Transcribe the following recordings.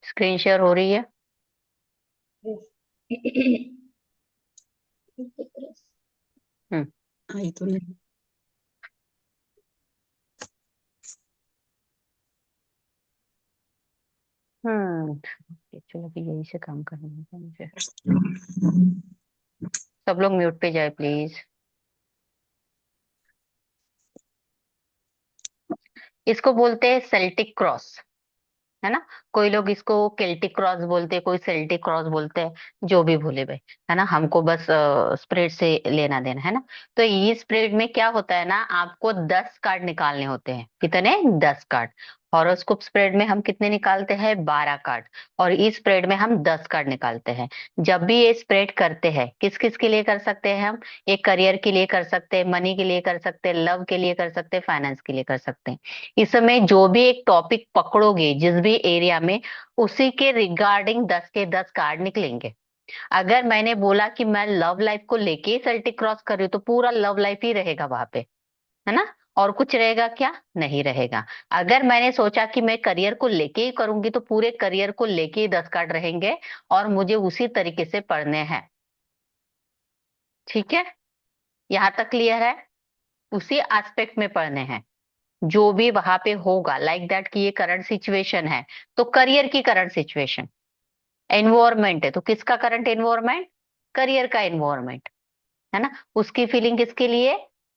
Screen share हो रही है? हम्म। आई तो नहीं। चलो अभी यही से काम करना है मुझे। सब लोग म्यूट पे जाए प्लीज। इसको बोलते हैं सेल्टिक क्रॉस, है ना। कोई लोग इसको केल्टिक क्रॉस बोलते हैं, कोई सेल्टिक क्रॉस बोलते हैं, जो भी भूले भाई, है ना। हमको बस स्प्रेड से लेना देना है ना। तो ये स्प्रेड में क्या होता है ना, आपको 10 कार्ड निकालने होते हैं। कितने? 10 कार्ड। हॉरोस्कोप स्प्रेड में हम कितने निकालते हैं? 12 कार्ड। और इस स्प्रेड में हम 10 कार्ड निकालते हैं। जब भी ये स्प्रेड करते हैं, किस किस के लिए कर सकते हैं हम? एक करियर के लिए कर सकते हैं, मनी के लिए कर सकते हैं, लव के लिए कर सकते हैं, फाइनेंस के लिए कर सकते हैं। इस समय जो भी एक टॉपिक पकड़ोगे जिस भी एरिया में, उसी के रिगार्डिंग 10 के 10 कार्ड निकलेंगे। अगर मैंने बोला कि मैं लव लाइफ को लेके ही सेल्टिक क्रॉस कर रही हूँ, तो पूरा लव लाइफ ही रहेगा वहां पे, है ना। और कुछ रहेगा क्या? नहीं रहेगा। अगर मैंने सोचा कि मैं करियर को लेके ही करूंगी, तो पूरे करियर को लेके ही 10 कार्ड रहेंगे, और मुझे उसी तरीके से पढ़ने हैं। ठीक है, यहाँ तक क्लियर है? उसी एस्पेक्ट में पढ़ने हैं, जो भी वहां पे होगा, लाइक दैट कि ये करंट सिचुएशन है, तो करियर की करंट सिचुएशन। एनवायरमेंट है, तो किसका करंट एनवायरमेंट? करियर का एनवायरमेंट, है ना। उसकी फीलिंग किसके लिए?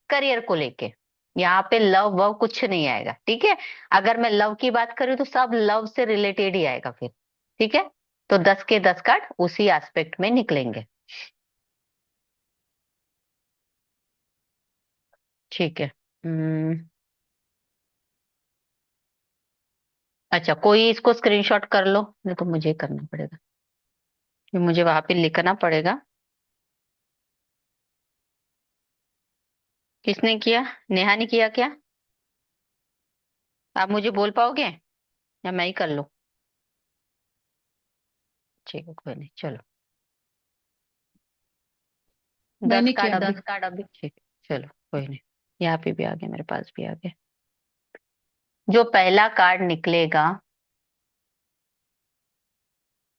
करियर को लेके। यहाँ पे लव वव कुछ नहीं आएगा, ठीक है। अगर मैं लव की बात करूँ तो सब लव से रिलेटेड ही आएगा फिर। ठीक है, तो 10 के 10 कार्ड उसी एस्पेक्ट में निकलेंगे। ठीक है। अच्छा, कोई इसको स्क्रीनशॉट कर लो, नहीं तो मुझे करना पड़ेगा, ये मुझे वहां पे लिखना पड़ेगा। किसने किया? नेहा ने किया क्या? आप मुझे बोल पाओगे या मैं ही कर लूं? ठीक है, कोई नहीं, चलो। दस मैंने कार्ड किया अभी, था। 10 कार्ड अभी, ठीक है। चलो कोई नहीं, यहाँ पे भी आ गया, मेरे पास भी आ गया। जो पहला कार्ड निकलेगा,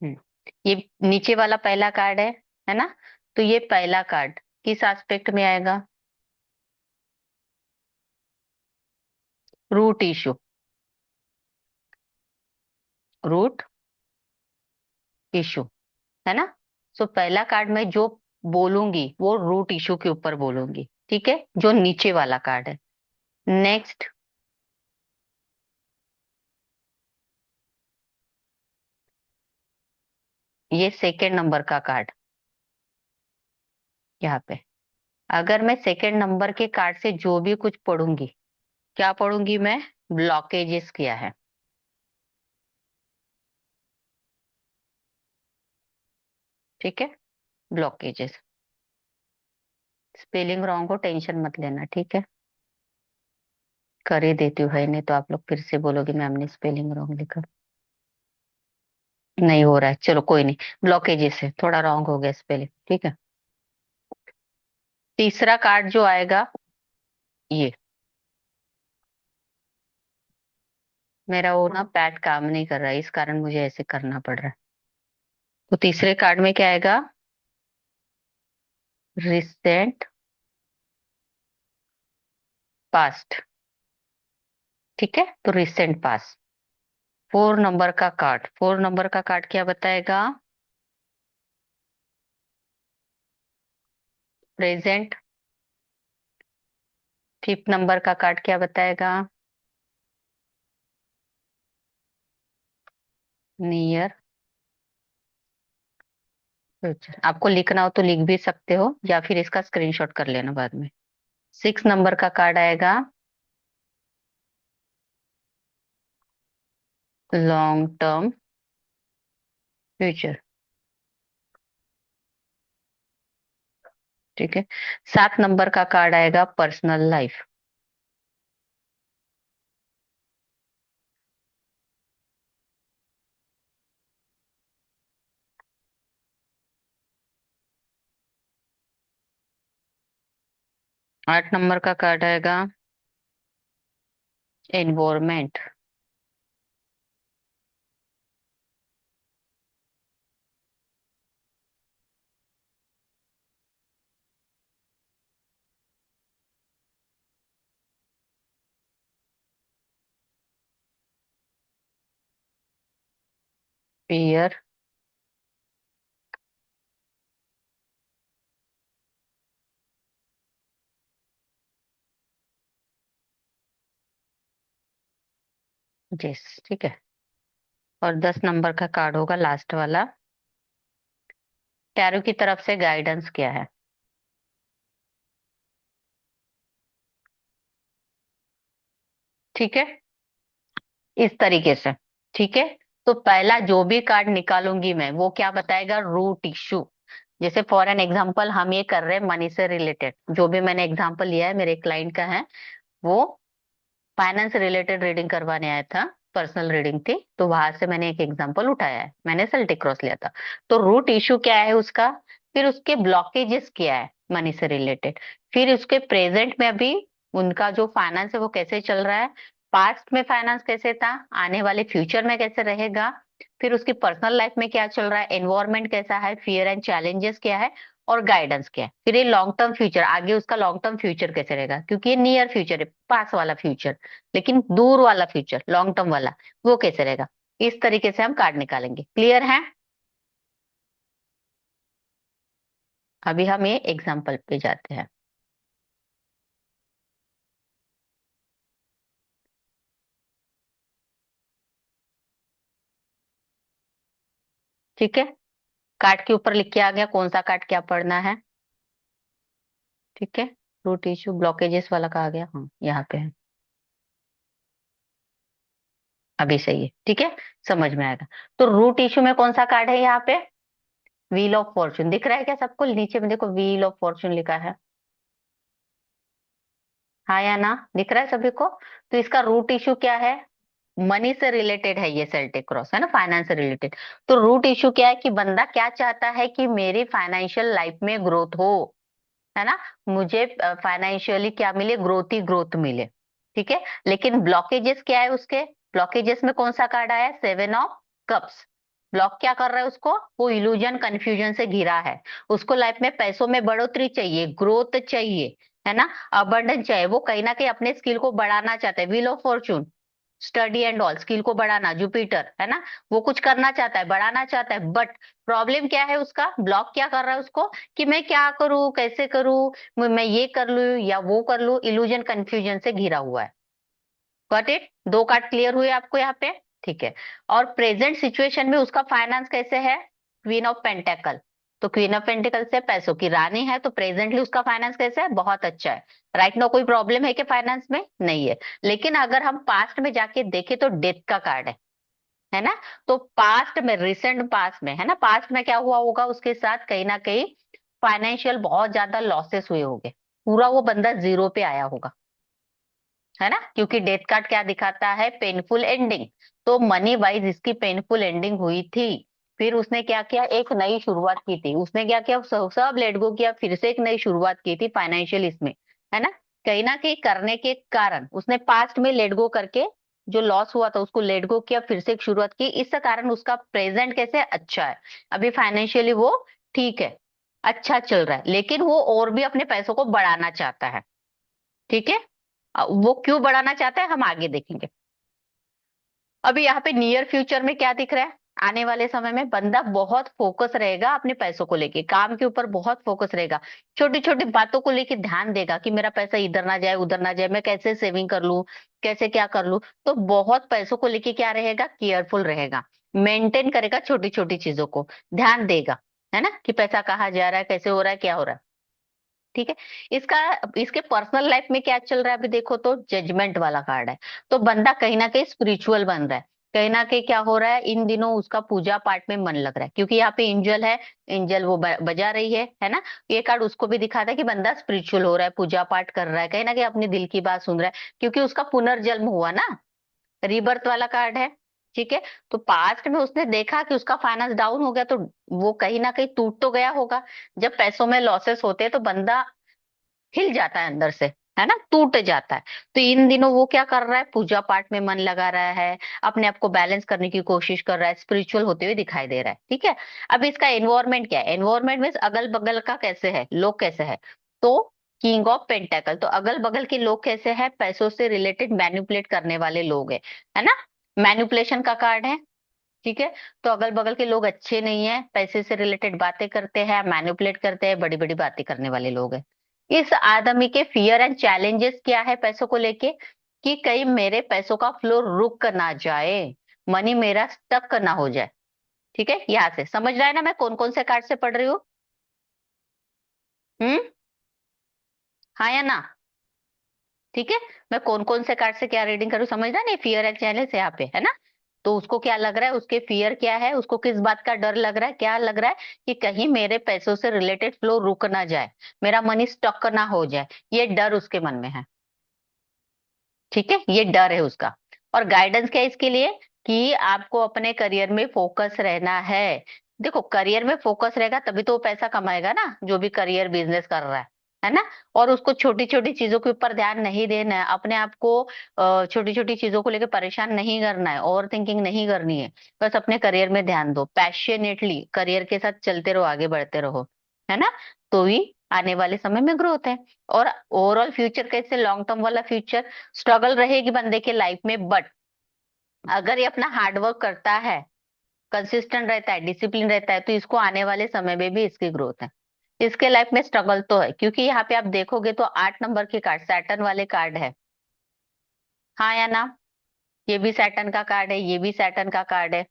हम्म, ये नीचे वाला पहला कार्ड है ना। तो ये पहला कार्ड किस एस्पेक्ट में आएगा? Root issue. रूट इशू, है ना। सो पहला कार्ड में जो बोलूंगी वो रूट इशू के ऊपर बोलूंगी, ठीक है, जो नीचे वाला कार्ड है। नेक्स्ट, ये सेकेंड नंबर का कार्ड यहाँ पे। अगर मैं सेकेंड नंबर के कार्ड से जो भी कुछ पढ़ूंगी, क्या पढ़ूंगी मैं? ब्लॉकेजेस किया है, ठीक है। ब्लॉकेजेस। स्पेलिंग रॉन्ग हो टेंशन मत लेना, ठीक है। कर ही देती हूँ, है नहीं तो आप लोग फिर से बोलोगे मैम ने स्पेलिंग रॉन्ग लिखा। नहीं हो रहा है, चलो कोई नहीं। ब्लॉकेजेस है, थोड़ा रॉन्ग हो गया स्पेलिंग, ठीक है। तीसरा कार्ड जो आएगा, ये मेरा वो ना पैड काम नहीं कर रहा है, इस कारण मुझे ऐसे करना पड़ रहा है। तो तीसरे कार्ड में क्या आएगा? रिसेंट पास्ट, ठीक है। तो रिसेंट पास्ट। 4 नंबर का कार्ड, 4 नंबर का कार्ड क्या बताएगा? प्रेजेंट। 5th नंबर का कार्ड क्या बताएगा? Near future. आपको लिखना हो तो लिख भी सकते हो, या फिर इसका स्क्रीनशॉट कर लेना बाद में। 6 नंबर का कार्ड आएगा लॉन्ग टर्म फ्यूचर, ठीक है। 7 नंबर का कार्ड आएगा पर्सनल लाइफ। 8 नंबर का कार्ड आएगा एनवायरमेंट। फियर, जिस, ठीक है। और 10 नंबर का कार्ड होगा लास्ट वाला, टैरो की तरफ से गाइडेंस क्या है? ठीक है, इस तरीके से। ठीक है, तो पहला जो भी कार्ड निकालूंगी मैं वो क्या बताएगा? Root issue. जैसे फॉर एन एग्जांपल हम ये कर रहे हैं मनी से रिलेटेड, जो भी मैंने एग्जांपल लिया है मेरे क्लाइंट का है, वो फाइनेंस रिलेटेड रीडिंग करवाने आया था, पर्सनल रीडिंग थी, तो वहां से मैंने एक एग्जांपल उठाया है, मैंने सेल्टिक क्रॉस लिया था। तो रूट इशू क्या है उसका, फिर उसके ब्लॉकेजेस क्या है मनी से रिलेटेड, फिर उसके प्रेजेंट में अभी उनका जो फाइनेंस है वो कैसे चल रहा है, पास्ट में फाइनेंस कैसे था, आने वाले फ्यूचर में कैसे रहेगा, फिर उसकी पर्सनल लाइफ में क्या चल रहा है, एनवायरनमेंट कैसा है, फियर एंड चैलेंजेस क्या है, और गाइडेंस क्या है, फिर ये लॉन्ग टर्म फ्यूचर, आगे उसका लॉन्ग टर्म फ्यूचर कैसे रहेगा, क्योंकि ये नियर फ्यूचर है, पास वाला फ्यूचर, लेकिन दूर वाला फ्यूचर लॉन्ग टर्म वाला वो कैसे रहेगा। इस तरीके से हम कार्ड निकालेंगे। क्लियर है? अभी हम ये एग्जाम्पल पे जाते हैं। ठीक है, कार्ड के ऊपर लिख के आ गया कौन सा कार्ड क्या पढ़ना है। ठीक है, रूट इशू ब्लॉकेजेस वाला का आ गया, हाँ यहाँ पे है, अभी सही है। ठीक है, समझ में आएगा। तो रूट इशू में कौन सा कार्ड है यहाँ पे? व्हील ऑफ फॉर्चून दिख रहा है क्या सबको? नीचे में देखो व्हील ऑफ फॉर्चून लिखा है, हाँ या ना, दिख रहा है सभी को? तो इसका रूट इशू क्या है? मनी से रिलेटेड है, ये सेल्टिक क्रॉस है ना, फाइनेंस से रिलेटेड। तो रूट इशू क्या है कि बंदा क्या चाहता है कि मेरी फाइनेंशियल लाइफ में ग्रोथ हो, है ना, मुझे फाइनेंशियली क्या मिले, ग्रोथ ही ग्रोथ मिले। ठीक है, लेकिन ब्लॉकेजेस क्या है उसके? ब्लॉकेजेस में कौन सा कार्ड आया है? 7 ऑफ कप्स। ब्लॉक क्या कर रहा है उसको? वो इल्यूजन कंफ्यूजन से घिरा है, उसको लाइफ में पैसों में बढ़ोतरी चाहिए, ग्रोथ चाहिए, है ना, अबंडेंस चाहिए, वो कहीं ना कहीं अपने स्किल को बढ़ाना चाहता है, wheel of Fortune, study and all, skill को बढ़ाना, जुपिटर है ना, वो कुछ करना चाहता है, बढ़ाना चाहता है, बट प्रॉब्लम क्या है उसका? ब्लॉक क्या कर रहा है उसको कि मैं क्या करूं, कैसे करूं, मैं ये कर लूं या वो कर लूं, इल्यूजन कंफ्यूजन से घिरा हुआ है। Got it? दो कार्ड क्लियर हुए आपको यहाँ पे? ठीक है। और प्रेजेंट सिचुएशन में उसका फाइनेंस कैसे है? Queen of pentacle. तो क्वीन ऑफ पेंटिकल से पैसों की रानी है, तो प्रेजेंटली उसका फाइनेंस कैसे है? बहुत अच्छा है। राइट नाउ कोई प्रॉब्लम है कि फाइनेंस में? नहीं है। लेकिन अगर हम पास्ट में जाके देखें तो डेथ का कार्ड है ना, तो पास्ट में, रिसेंट पास्ट में, है ना, पास्ट में क्या हुआ होगा उसके साथ, कहीं ना कहीं फाइनेंशियल बहुत ज्यादा लॉसेस हुए होंगे, पूरा वो बंदा जीरो पे आया होगा, है ना, क्योंकि डेथ कार्ड क्या दिखाता है? Painful ending. तो मनी वाइज इसकी पेनफुल एंडिंग हुई थी, फिर उसने क्या किया? एक नई शुरुआत की थी, उसने क्या किया? सब लेट गो किया, फिर से एक नई शुरुआत की थी फाइनेंशियल इसमें, है ना कहीं करने के कारण उसने पास्ट में लेट गो करके जो लॉस हुआ था उसको लेट गो किया, फिर से एक शुरुआत की, इस कारण उसका प्रेजेंट कैसे अच्छा है, अभी फाइनेंशियली वो ठीक है, अच्छा चल रहा है, लेकिन वो और भी अपने पैसों को बढ़ाना चाहता है। ठीक है, वो क्यों बढ़ाना चाहता है हम आगे देखेंगे। अभी यहाँ पे नियर फ्यूचर में क्या दिख रहा है? आने वाले समय में बंदा बहुत फोकस रहेगा अपने पैसों को लेके, काम के ऊपर बहुत फोकस रहेगा, छोटी छोटी बातों को लेके ध्यान देगा कि मेरा पैसा इधर ना जाए उधर ना जाए, मैं कैसे सेविंग कर लूं, कैसे क्या कर लूं, तो बहुत पैसों को लेके क्या रहेगा? केयरफुल रहेगा, मेंटेन करेगा, छोटी छोटी चीजों को ध्यान देगा, है ना, कि पैसा कहाँ जा रहा है, कैसे हो रहा है, क्या हो रहा है। ठीक है, इसका, इसके पर्सनल लाइफ में क्या चल रहा है अभी देखो तो जजमेंट वाला कार्ड है, तो बंदा कहीं ना कहीं स्पिरिचुअल बन रहा है, कहीं ना कहीं क्या हो रहा है, इन दिनों उसका पूजा पाठ में मन लग रहा है, क्योंकि यहाँ पे एंजल है, एंजल वो बजा रही है ना, ये कार्ड उसको भी दिखाता है कि बंदा स्पिरिचुअल हो रहा है, पूजा पाठ कर रहा है, कहीं ना कहीं अपने दिल की बात सुन रहा है, क्योंकि उसका पुनर्जन्म हुआ ना, रीबर्थ वाला कार्ड है। ठीक है, तो पास्ट में उसने देखा कि उसका फाइनेंस डाउन हो गया, तो वो कहीं ना कहीं टूट तो गया होगा, जब पैसों में लॉसेस होते हैं तो बंदा हिल जाता है अंदर से, है ना, टूट जाता है। तो इन दिनों वो क्या कर रहा है? पूजा पाठ में मन लगा रहा है, अपने आप को बैलेंस करने की कोशिश कर रहा है, स्पिरिचुअल होते हुए दिखाई दे रहा है। ठीक है, अब इसका एनवायरमेंट क्या है? एनवायरमेंट में अगल बगल का कैसे है, लोग कैसे है? तो किंग ऑफ पेंटेकल, तो अगल बगल के लोग कैसे हैं? पैसों से रिलेटेड मैनिपुलेट करने वाले लोग है ना, मैनिपुलेशन का कार्ड है, ठीक है। तो अगल बगल के लोग अच्छे नहीं है, पैसे से रिलेटेड बातें करते हैं, मैनिपुलेट करते हैं, बड़ी बड़ी बातें करने वाले लोग हैं। इस आदमी के फियर एंड चैलेंजेस क्या है पैसों को लेके, कि कहीं मेरे पैसों का फ्लो रुक ना जाए, मनी मेरा स्टक ना हो जाए। ठीक है, यहाँ से समझ रहा है ना मैं कौन कौन से कार्ड से पढ़ रही हूँ? हम्म। हाँ या ना? ठीक है। मैं कौन कौन से कार्ड से क्या रीडिंग करूँ, समझ रहा है? नहीं, फियर एंड चैलेंज यहाँ पे है ना। तो उसको क्या लग रहा है, उसके फियर क्या है, उसको किस बात का डर लग रहा है, क्या लग रहा है कि कहीं मेरे पैसों से रिलेटेड फ्लो रुक ना जाए, मेरा मनी स्टक ना हो जाए, ये डर उसके मन में है। ठीक है, ये डर है उसका। और गाइडेंस क्या है इसके लिए, कि आपको अपने करियर में फोकस रहना है। देखो, करियर में फोकस रहेगा तभी तो वो पैसा कमाएगा ना, जो भी करियर बिजनेस कर रहा है ना। और उसको छोटी छोटी चीजों के ऊपर ध्यान नहीं देना है, अपने आप को छोटी छोटी चीजों को लेकर परेशान नहीं करना है, ओवर थिंकिंग नहीं करनी है। बस अपने करियर में ध्यान दो, पैशनेटली करियर के साथ चलते रहो, आगे बढ़ते रहो, है ना। तो ही आने वाले समय में ग्रोथ है। और ओवरऑल फ्यूचर कैसे, लॉन्ग टर्म वाला फ्यूचर, स्ट्रगल रहेगी बंदे के लाइफ में, बट अगर ये अपना हार्डवर्क करता है, कंसिस्टेंट रहता है, डिसिप्लिन रहता है, तो इसको आने वाले समय में भी इसकी ग्रोथ है। इसके लाइफ में स्ट्रगल तो है, क्योंकि यहाँ पे आप देखोगे तो 8 नंबर के कार्ड, सैटर्न वाले कार्ड है। हाँ या ना? ये भी सैटर्न का कार्ड है, ये भी सैटर्न का कार्ड है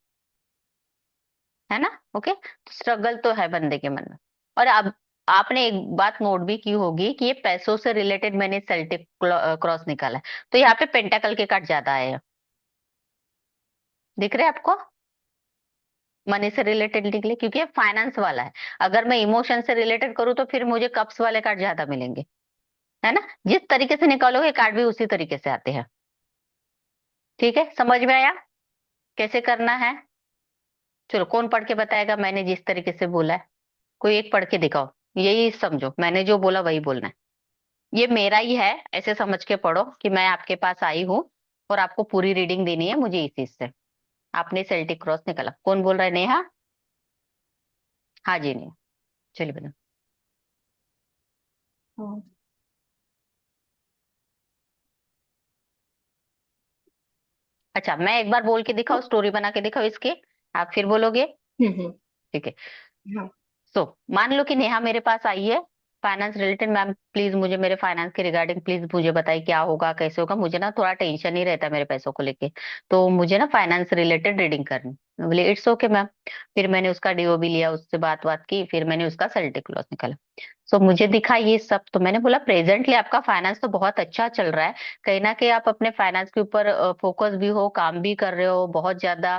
ना। ओके, तो स्ट्रगल तो है बंदे के मन में। और अब आपने एक बात नोट भी की होगी कि ये पैसों से रिलेटेड मैंने सेल्टिक क्रॉस निकाला है, तो यहाँ पे पेंटाकल के कार्ड ज्यादा आए हैं। दिख रहे हैं आपको? मनी से रिलेटेड निकले क्योंकि ये फाइनेंस वाला है। अगर मैं इमोशन से रिलेटेड करूँ तो फिर मुझे कप्स वाले कार्ड ज्यादा मिलेंगे, है ना। जिस तरीके से निकालोगे कार्ड भी उसी तरीके से आते हैं। ठीक है, समझ में आया कैसे करना है? चलो, कौन पढ़ के बताएगा मैंने जिस तरीके से बोला है? कोई एक पढ़ के दिखाओ। यही समझो, मैंने जो बोला वही बोलना है। ये मेरा ही है, ऐसे समझ के पढ़ो कि मैं आपके पास आई हूँ और आपको पूरी रीडिंग देनी है मुझे इस चीज से। आपने सेल्टिक क्रॉस निकाला, कौन बोल रहा है? नेहा? हाँ जी, नेहा। चलिए बता। हाँ। अच्छा, मैं एक बार बोल के दिखाओ, स्टोरी बना के दिखाओ इसकी, आप फिर बोलोगे। हम्म। ठीक है। हाँ। सो मान लो कि नेहा मेरे पास आई है, फाइनेंस रिलेटेड, मैम प्लीज मुझे मेरे फाइनेंस के रिगार्डिंग प्लीज मुझे बताइए क्या होगा, कैसे होगा, मुझे ना थोड़ा टेंशन ही रहता है मेरे पैसों को लेके, तो मुझे ना फाइनेंस रिलेटेड रीडिंग करनी। मैं बोली इट्स ओके मैम। फिर मैंने उसका डीओबी लिया, उससे बात बात की, फिर मैंने उसका सेल्टिक लॉस निकाला। सो मुझे दिखा ये सब, तो मैंने बोला प्रेजेंटली आपका फाइनेंस तो बहुत अच्छा चल रहा है, कहीं ना कहीं आप अपने फाइनेंस के ऊपर फोकस भी हो, काम भी कर रहे हो बहुत ज्यादा,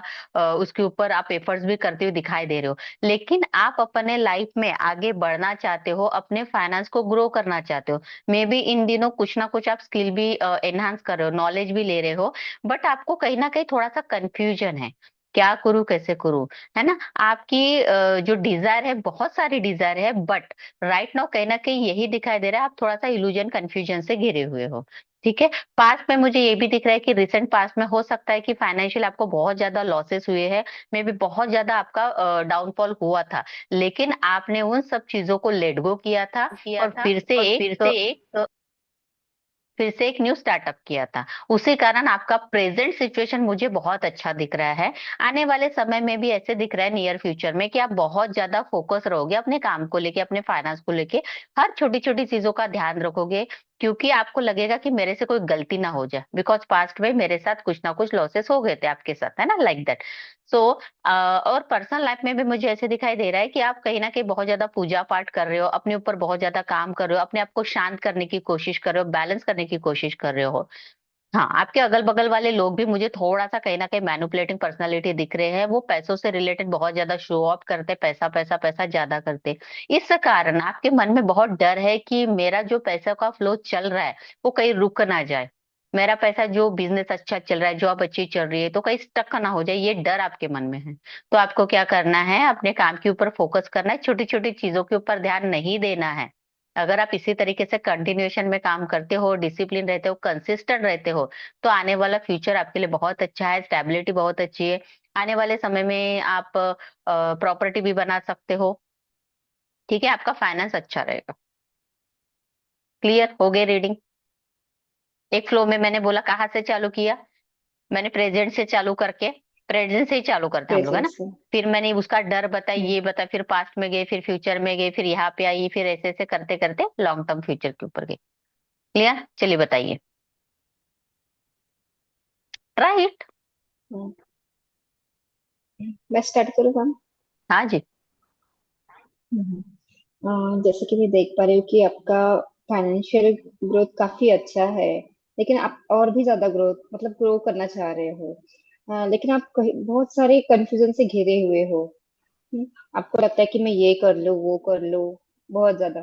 उसके ऊपर आप एफर्ट्स भी करते हुए दिखाई दे रहे हो। लेकिन आप अपने लाइफ में आगे बढ़ना चाहते हो, अपने फाइनेंस को ग्रो करना चाहते हो, मे बी इन दिनों कुछ ना कुछ आप स्किल भी एनहांस कर रहे हो, नॉलेज भी ले रहे हो, बट आपको कहीं ना कहीं थोड़ा सा कंफ्यूजन है, क्या करूं कैसे करूं, है ना। आपकी जो डिजायर है, बहुत सारी डिजायर है, बट राइट नाउ कहीं ना कहीं यही दिखाई दे रहा है, आप थोड़ा सा इल्यूजन कंफ्यूजन से घिरे हुए हो। ठीक है। पास्ट में मुझे ये भी दिख रहा है कि रिसेंट पास्ट में हो सकता है कि फाइनेंशियल आपको बहुत ज्यादा लॉसेस हुए हैं, मे बी बहुत ज्यादा आपका डाउनफॉल हुआ था, लेकिन आपने उन सब चीजों को लेट गो किया था, किया और था और फिर से एक फिर से एक न्यू स्टार्टअप किया था। उसी कारण आपका प्रेजेंट सिचुएशन मुझे बहुत अच्छा दिख रहा है। आने वाले समय में भी ऐसे दिख रहा है, नियर फ्यूचर में, कि आप बहुत ज्यादा फोकस रहोगे अपने काम को लेके, अपने फाइनेंस को लेके, हर छोटी छोटी चीजों का ध्यान रखोगे, क्योंकि आपको लगेगा कि मेरे से कोई गलती ना हो जाए, बिकॉज पास्ट में मेरे साथ कुछ ना कुछ लॉसेस हो गए थे आपके साथ, है ना, लाइक दैट। सो और पर्सनल लाइफ में भी मुझे ऐसे दिखाई दे रहा है कि आप कहीं ना कहीं बहुत ज्यादा पूजा पाठ कर रहे हो, अपने ऊपर बहुत ज्यादा काम कर रहे हो, अपने आप को शांत करने की कोशिश कर रहे हो, बैलेंस करने की कोशिश कर रहे हो। हाँ, आपके अगल बगल वाले लोग भी मुझे थोड़ा सा कहीं ना कहीं मैनिपुलेटिंग पर्सनालिटी दिख रहे हैं, वो पैसों से रिलेटेड बहुत ज्यादा शो ऑफ करते, पैसा पैसा पैसा ज्यादा करते। इस कारण आपके मन में बहुत डर है कि मेरा जो पैसा का फ्लो चल रहा है वो कहीं रुक ना जाए, मेरा पैसा जो बिजनेस अच्छा चल रहा है, जॉब अच्छी चल रही है, तो कहीं स्टक ना हो जाए, ये डर आपके मन में है। तो आपको क्या करना है, अपने काम के ऊपर फोकस करना है, छोटी छोटी चीजों के ऊपर ध्यान नहीं देना है। अगर आप इसी तरीके से कंटिन्यूएशन में काम करते हो, डिसिप्लिन रहते हो, कंसिस्टेंट रहते हो, तो आने वाला फ्यूचर आपके लिए बहुत अच्छा है, स्टेबिलिटी बहुत अच्छी है। आने वाले समय में आप प्रॉपर्टी भी बना सकते हो। ठीक है, आपका फाइनेंस अच्छा रहेगा। क्लियर हो गई रीडिंग? एक फ्लो में मैंने बोला कहाँ से चालू किया, मैंने प्रेजेंट से चालू करके, प्रेजेंट से ही चालू करते हैं हम लोग, है प्रेजेंट ना। से। फिर मैंने उसका डर बताया, हम्म। ये बताया, फिर पास्ट में गए, फिर फ्यूचर में गए, फिर यहाँ पे आई, फिर ऐसे ऐसे करते करते लॉन्ग टर्म फ्यूचर के ऊपर गए। क्लियर? चलिए बताइए। राइट। हम्म। मैं स्टार्ट करूँ काम? हाँ जी। हम्म। जैसे कि मैं देख पा रही हूँ कि आपका फाइनेंशियल ग्रोथ काफी अच्छा है, लेकिन आप और भी ज्यादा ग्रोथ मतलब ग्रो करना चाह रहे हो। लेकिन आप कहीं बहुत सारे कंफ्यूजन से घिरे हुए हो। हम्म, आपको लगता है कि मैं ये कर लूँ वो कर लूँ, बहुत ज्यादा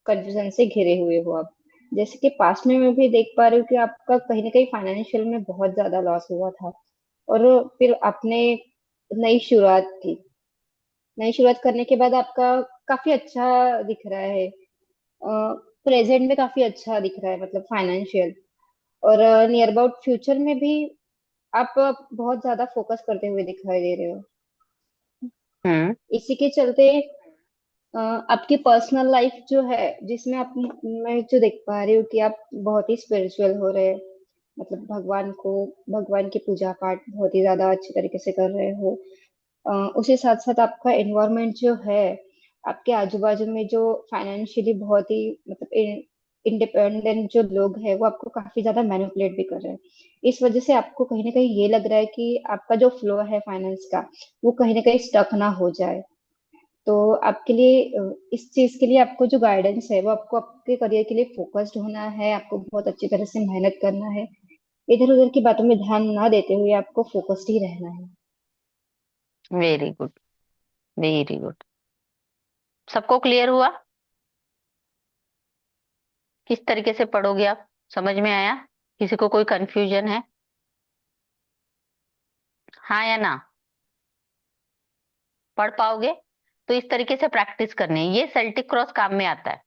कंफ्यूजन से घिरे हुए हो आप। जैसे कि पास्ट में मैं भी देख पा रही हूँ कि आपका कहीं ना कहीं फाइनेंशियल में बहुत ज्यादा लॉस हुआ था, और फिर आपने नई शुरुआत की। नई शुरुआत करने के बाद आपका काफी अच्छा दिख रहा है, प्रेजेंट में काफी अच्छा दिख रहा है, मतलब फाइनेंशियल। और नियर अबाउट फ्यूचर में भी आप बहुत ज्यादा फोकस करते हुए दिखाई दे रहे हो। हम्म। इसी के चलते आपकी पर्सनल लाइफ जो है, जिसमें आप, मैं जो देख पा रही हूँ कि आप बहुत ही स्पिरिचुअल हो रहे हैं, मतलब भगवान की पूजा पाठ बहुत ही ज्यादा अच्छे तरीके से कर रहे हो। उसी साथ साथ आपका एनवायरनमेंट जो है, आपके आजू बाजू में जो फाइनेंशियली बहुत ही मतलब इंडिपेंडेंट जो लोग हैं, वो आपको काफी ज्यादा मैनिपुलेट भी कर रहे हैं। इस वजह से आपको कहीं ना कहीं ये लग रहा है कि आपका जो फ्लो है फाइनेंस का, वो कहीं ना कहीं स्टक ना हो जाए। तो आपके लिए इस चीज के लिए आपको जो गाइडेंस है, वो आपको आपके करियर के लिए फोकस्ड होना है, आपको बहुत अच्छी तरह से मेहनत करना है। इधर उधर की बातों में ध्यान ना देते हुए आपको फोकस्ड ही रहना है। Very good. Very good. सबको क्लियर हुआ? किस तरीके से पढ़ोगे आप? समझ में आया? किसी को कोई कंफ्यूजन है? हाँ या ना? पढ़ पाओगे? तो इस तरीके से प्रैक्टिस करनी है, ये सेल्टिक क्रॉस काम में आता है।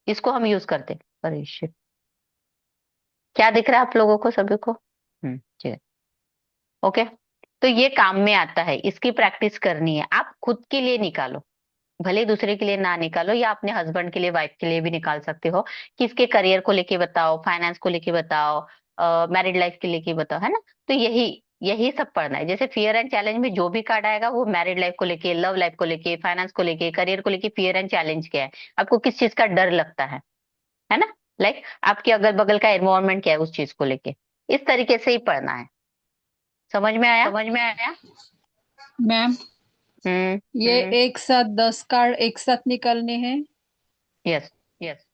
इसको हम यूज करते हैं। अरे shit, क्या दिख रहा है आप लोगों को सभी को? ठीक है। ओके। तो ये काम में आता है, इसकी प्रैक्टिस करनी है, आप खुद के लिए निकालो। भले ही दूसरे के लिए ना निकालो, या अपने हस्बैंड के लिए, वाइफ के लिए भी निकाल सकते हो। कि इसके करियर को लेके बताओ, फाइनेंस को लेके बताओ, मैरिड लाइफ के लेके बताओ, है ना। तो यही यही सब पढ़ना है। जैसे फियर एंड चैलेंज में जो भी कार्ड आएगा, वो मैरिड लाइफ को लेके, लव लाइफ को लेके, फाइनेंस को लेके, करियर को लेके, फियर एंड चैलेंज क्या है, आपको किस चीज का डर लगता है ना। लाइक आपके अगल बगल का एनवायरमेंट क्या है उस चीज को लेके। इस तरीके से ही पढ़ना है। समझ में आया? समझ में आया? मैम, हम्म। ये एक साथ 10 कार्ड एक साथ निकालने हैं। यस। यस।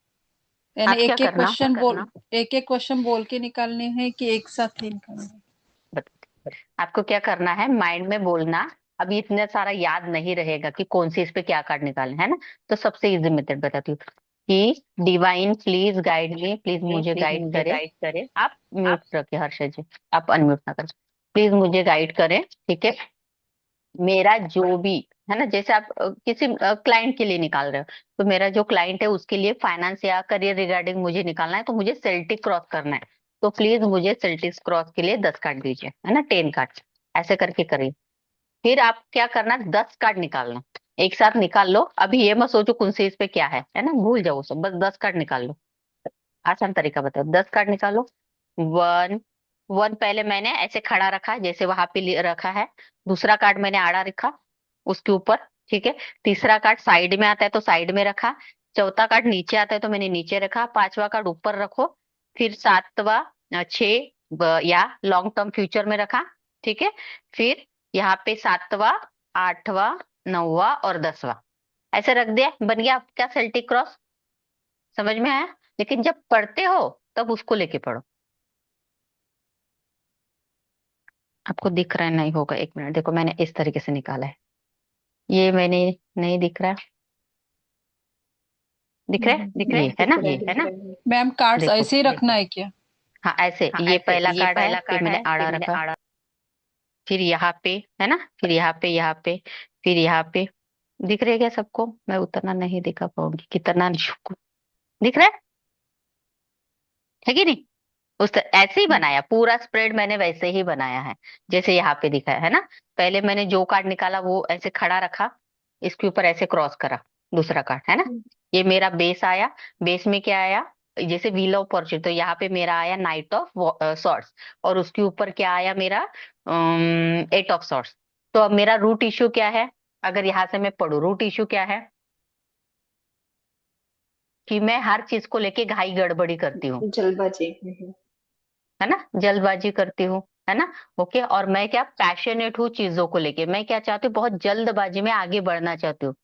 यानी आप क्या करना, एक एक क्वेश्चन बोल के निकालने हैं कि एक साथ ही निकालने हैं? आपको क्या करना है, माइंड में बोलना। अभी इतना सारा याद नहीं रहेगा कि कौन सी इस पे क्या कार्ड निकालना है ना। तो सबसे इजी मेथड बताती हूँ कि divine please guide me, please मुझे प्लीज गाइड मुझे करे। गाइड करे। आप म्यूट आप। रखे हर्षद जी, आप अनम्यूट ना करें। प्लीज मुझे गाइड करें, ठीक है। मेरा जो भी, है ना, जैसे आप किसी क्लाइंट के लिए निकाल रहे हो, तो मेरा जो क्लाइंट है उसके लिए फाइनेंस या करियर रिगार्डिंग मुझे निकालना है, तो मुझे सेल्टिक क्रॉस करना है। तो प्लीज मुझे सेल्टिक क्रॉस के लिए 10 कार्ड दीजिए, है ना, 10 कार्ड। ऐसे करके करिए। फिर आप क्या करना, 10 कार्ड निकालना। एक साथ निकाल लो, अभी ये मत सोचो कौन से इस पे क्या है ना, भूल जाओ सब, बस 10 कार्ड निकाल लो। आसान तरीका बताओ, 10 कार्ड निकालो। वन, वन पहले मैंने ऐसे खड़ा रखा जैसे वहां पे रखा है। दूसरा कार्ड मैंने आड़ा रखा उसके ऊपर, ठीक है। तीसरा कार्ड साइड में आता है तो साइड में रखा। चौथा कार्ड नीचे आता है तो मैंने नीचे रखा। पांचवा कार्ड ऊपर रखो। फिर सातवा, या लॉन्ग टर्म फ्यूचर में रखा, ठीक है। फिर यहाँ पे सातवा, आठवां, नौवा और 10वां, ऐसे रख दिया, बन गया आपका सेल्टिक क्रॉस। समझ में आया? लेकिन जब पढ़ते हो तब उसको लेके पढ़ो। आपको दिख रहा है? नहीं होगा, एक मिनट देखो, मैंने इस तरीके से निकाला है। ये मैंने, नहीं दिख रहा? दिख रहा है? दिख रहा ये है, है ना, ये है ना। मैम, कार्ड्स देखो। ऐसे ही रखना है क्या? हाँ ऐसे, हाँ ये ऐसे, पहला ये कार्ड है, पहला फिर कार्ड मैंने है, आड़ा फिर मैंने रखा। आड़ा। फिर यहाँ पे, है ना, फिर यहाँ पे, यहाँ पे, फिर यहाँ पे। दिख रही है क्या सबको? मैं उतना नहीं दिखा पाऊंगी, कितना दिख रहा है कि नहीं? ऐसे ही बनाया, पूरा स्प्रेड मैंने वैसे ही बनाया है जैसे यहाँ पे दिखा है ना। पहले मैंने जो कार्ड निकाला वो ऐसे खड़ा रखा, इसके ऊपर ऐसे क्रॉस करा, दूसरा कार्ड, है ना। ये मेरा बेस आया। बेस में क्या आया? जैसे व्हील ऑफ फॉर्च्यून, तो यहाँ पे मेरा आया नाइट ऑफ सॉर्ट्स, और उसके ऊपर क्या आया मेरा, एट ऑफ सॉर्ट्स। तो अब मेरा रूट इश्यू क्या है, अगर यहाँ से मैं पढ़ू, रूट इश्यू क्या है कि मैं हर चीज को लेके घाई गड़बड़ी करती हूँ, जल्दबाजी। है ना, जल्दबाजी करती हूँ, है ना। ओके, और मैं क्या पैशनेट हूँ चीजों को लेके, मैं क्या चाहती हूँ, बहुत जल्दबाजी में आगे बढ़ना चाहती हूँ,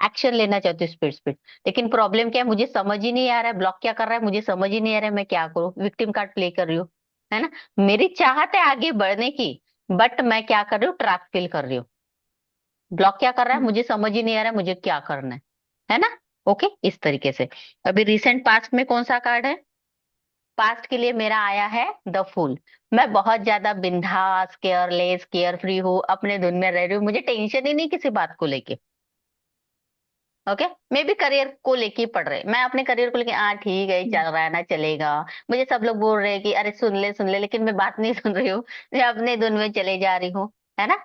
एक्शन लेना चाहती हूँ, स्पीड स्पीड। लेकिन प्रॉब्लम क्या है, मुझे समझ ही नहीं आ रहा है, ब्लॉक क्या कर रहा है मुझे समझ ही नहीं आ रहा है, मैं क्या करूँ, विक्टिम कार्ड प्ले कर रही हूँ, है ना। मेरी चाहत है आगे बढ़ने की, बट मैं क्या कर रही हूँ, ट्रैक फील कर रही हूँ। ब्लॉक क्या कर रहा है, मुझे समझ ही नहीं आ रहा है मुझे क्या करना है ना। ओके, इस तरीके से। अभी रिसेंट पास्ट में कौन सा कार्ड है, पास्ट के लिए मेरा आया है द फूल। मैं बहुत ज्यादा बिंदास, केयरलेस, केयर फ्री हूँ, अपने धुन में रह रही हूँ, मुझे टेंशन ही नहीं किसी बात को लेके। ओके, मैं भी करियर को लेके ही पढ़ रहे, मैं अपने करियर को लेके, हाँ ठीक है चल रहा है ना, चलेगा। मुझे सब लोग बोल रहे हैं कि अरे सुन ले, लेकिन मैं बात नहीं सुन रही हूँ, मैं अपने धुन में चले जा रही हूँ, है ना।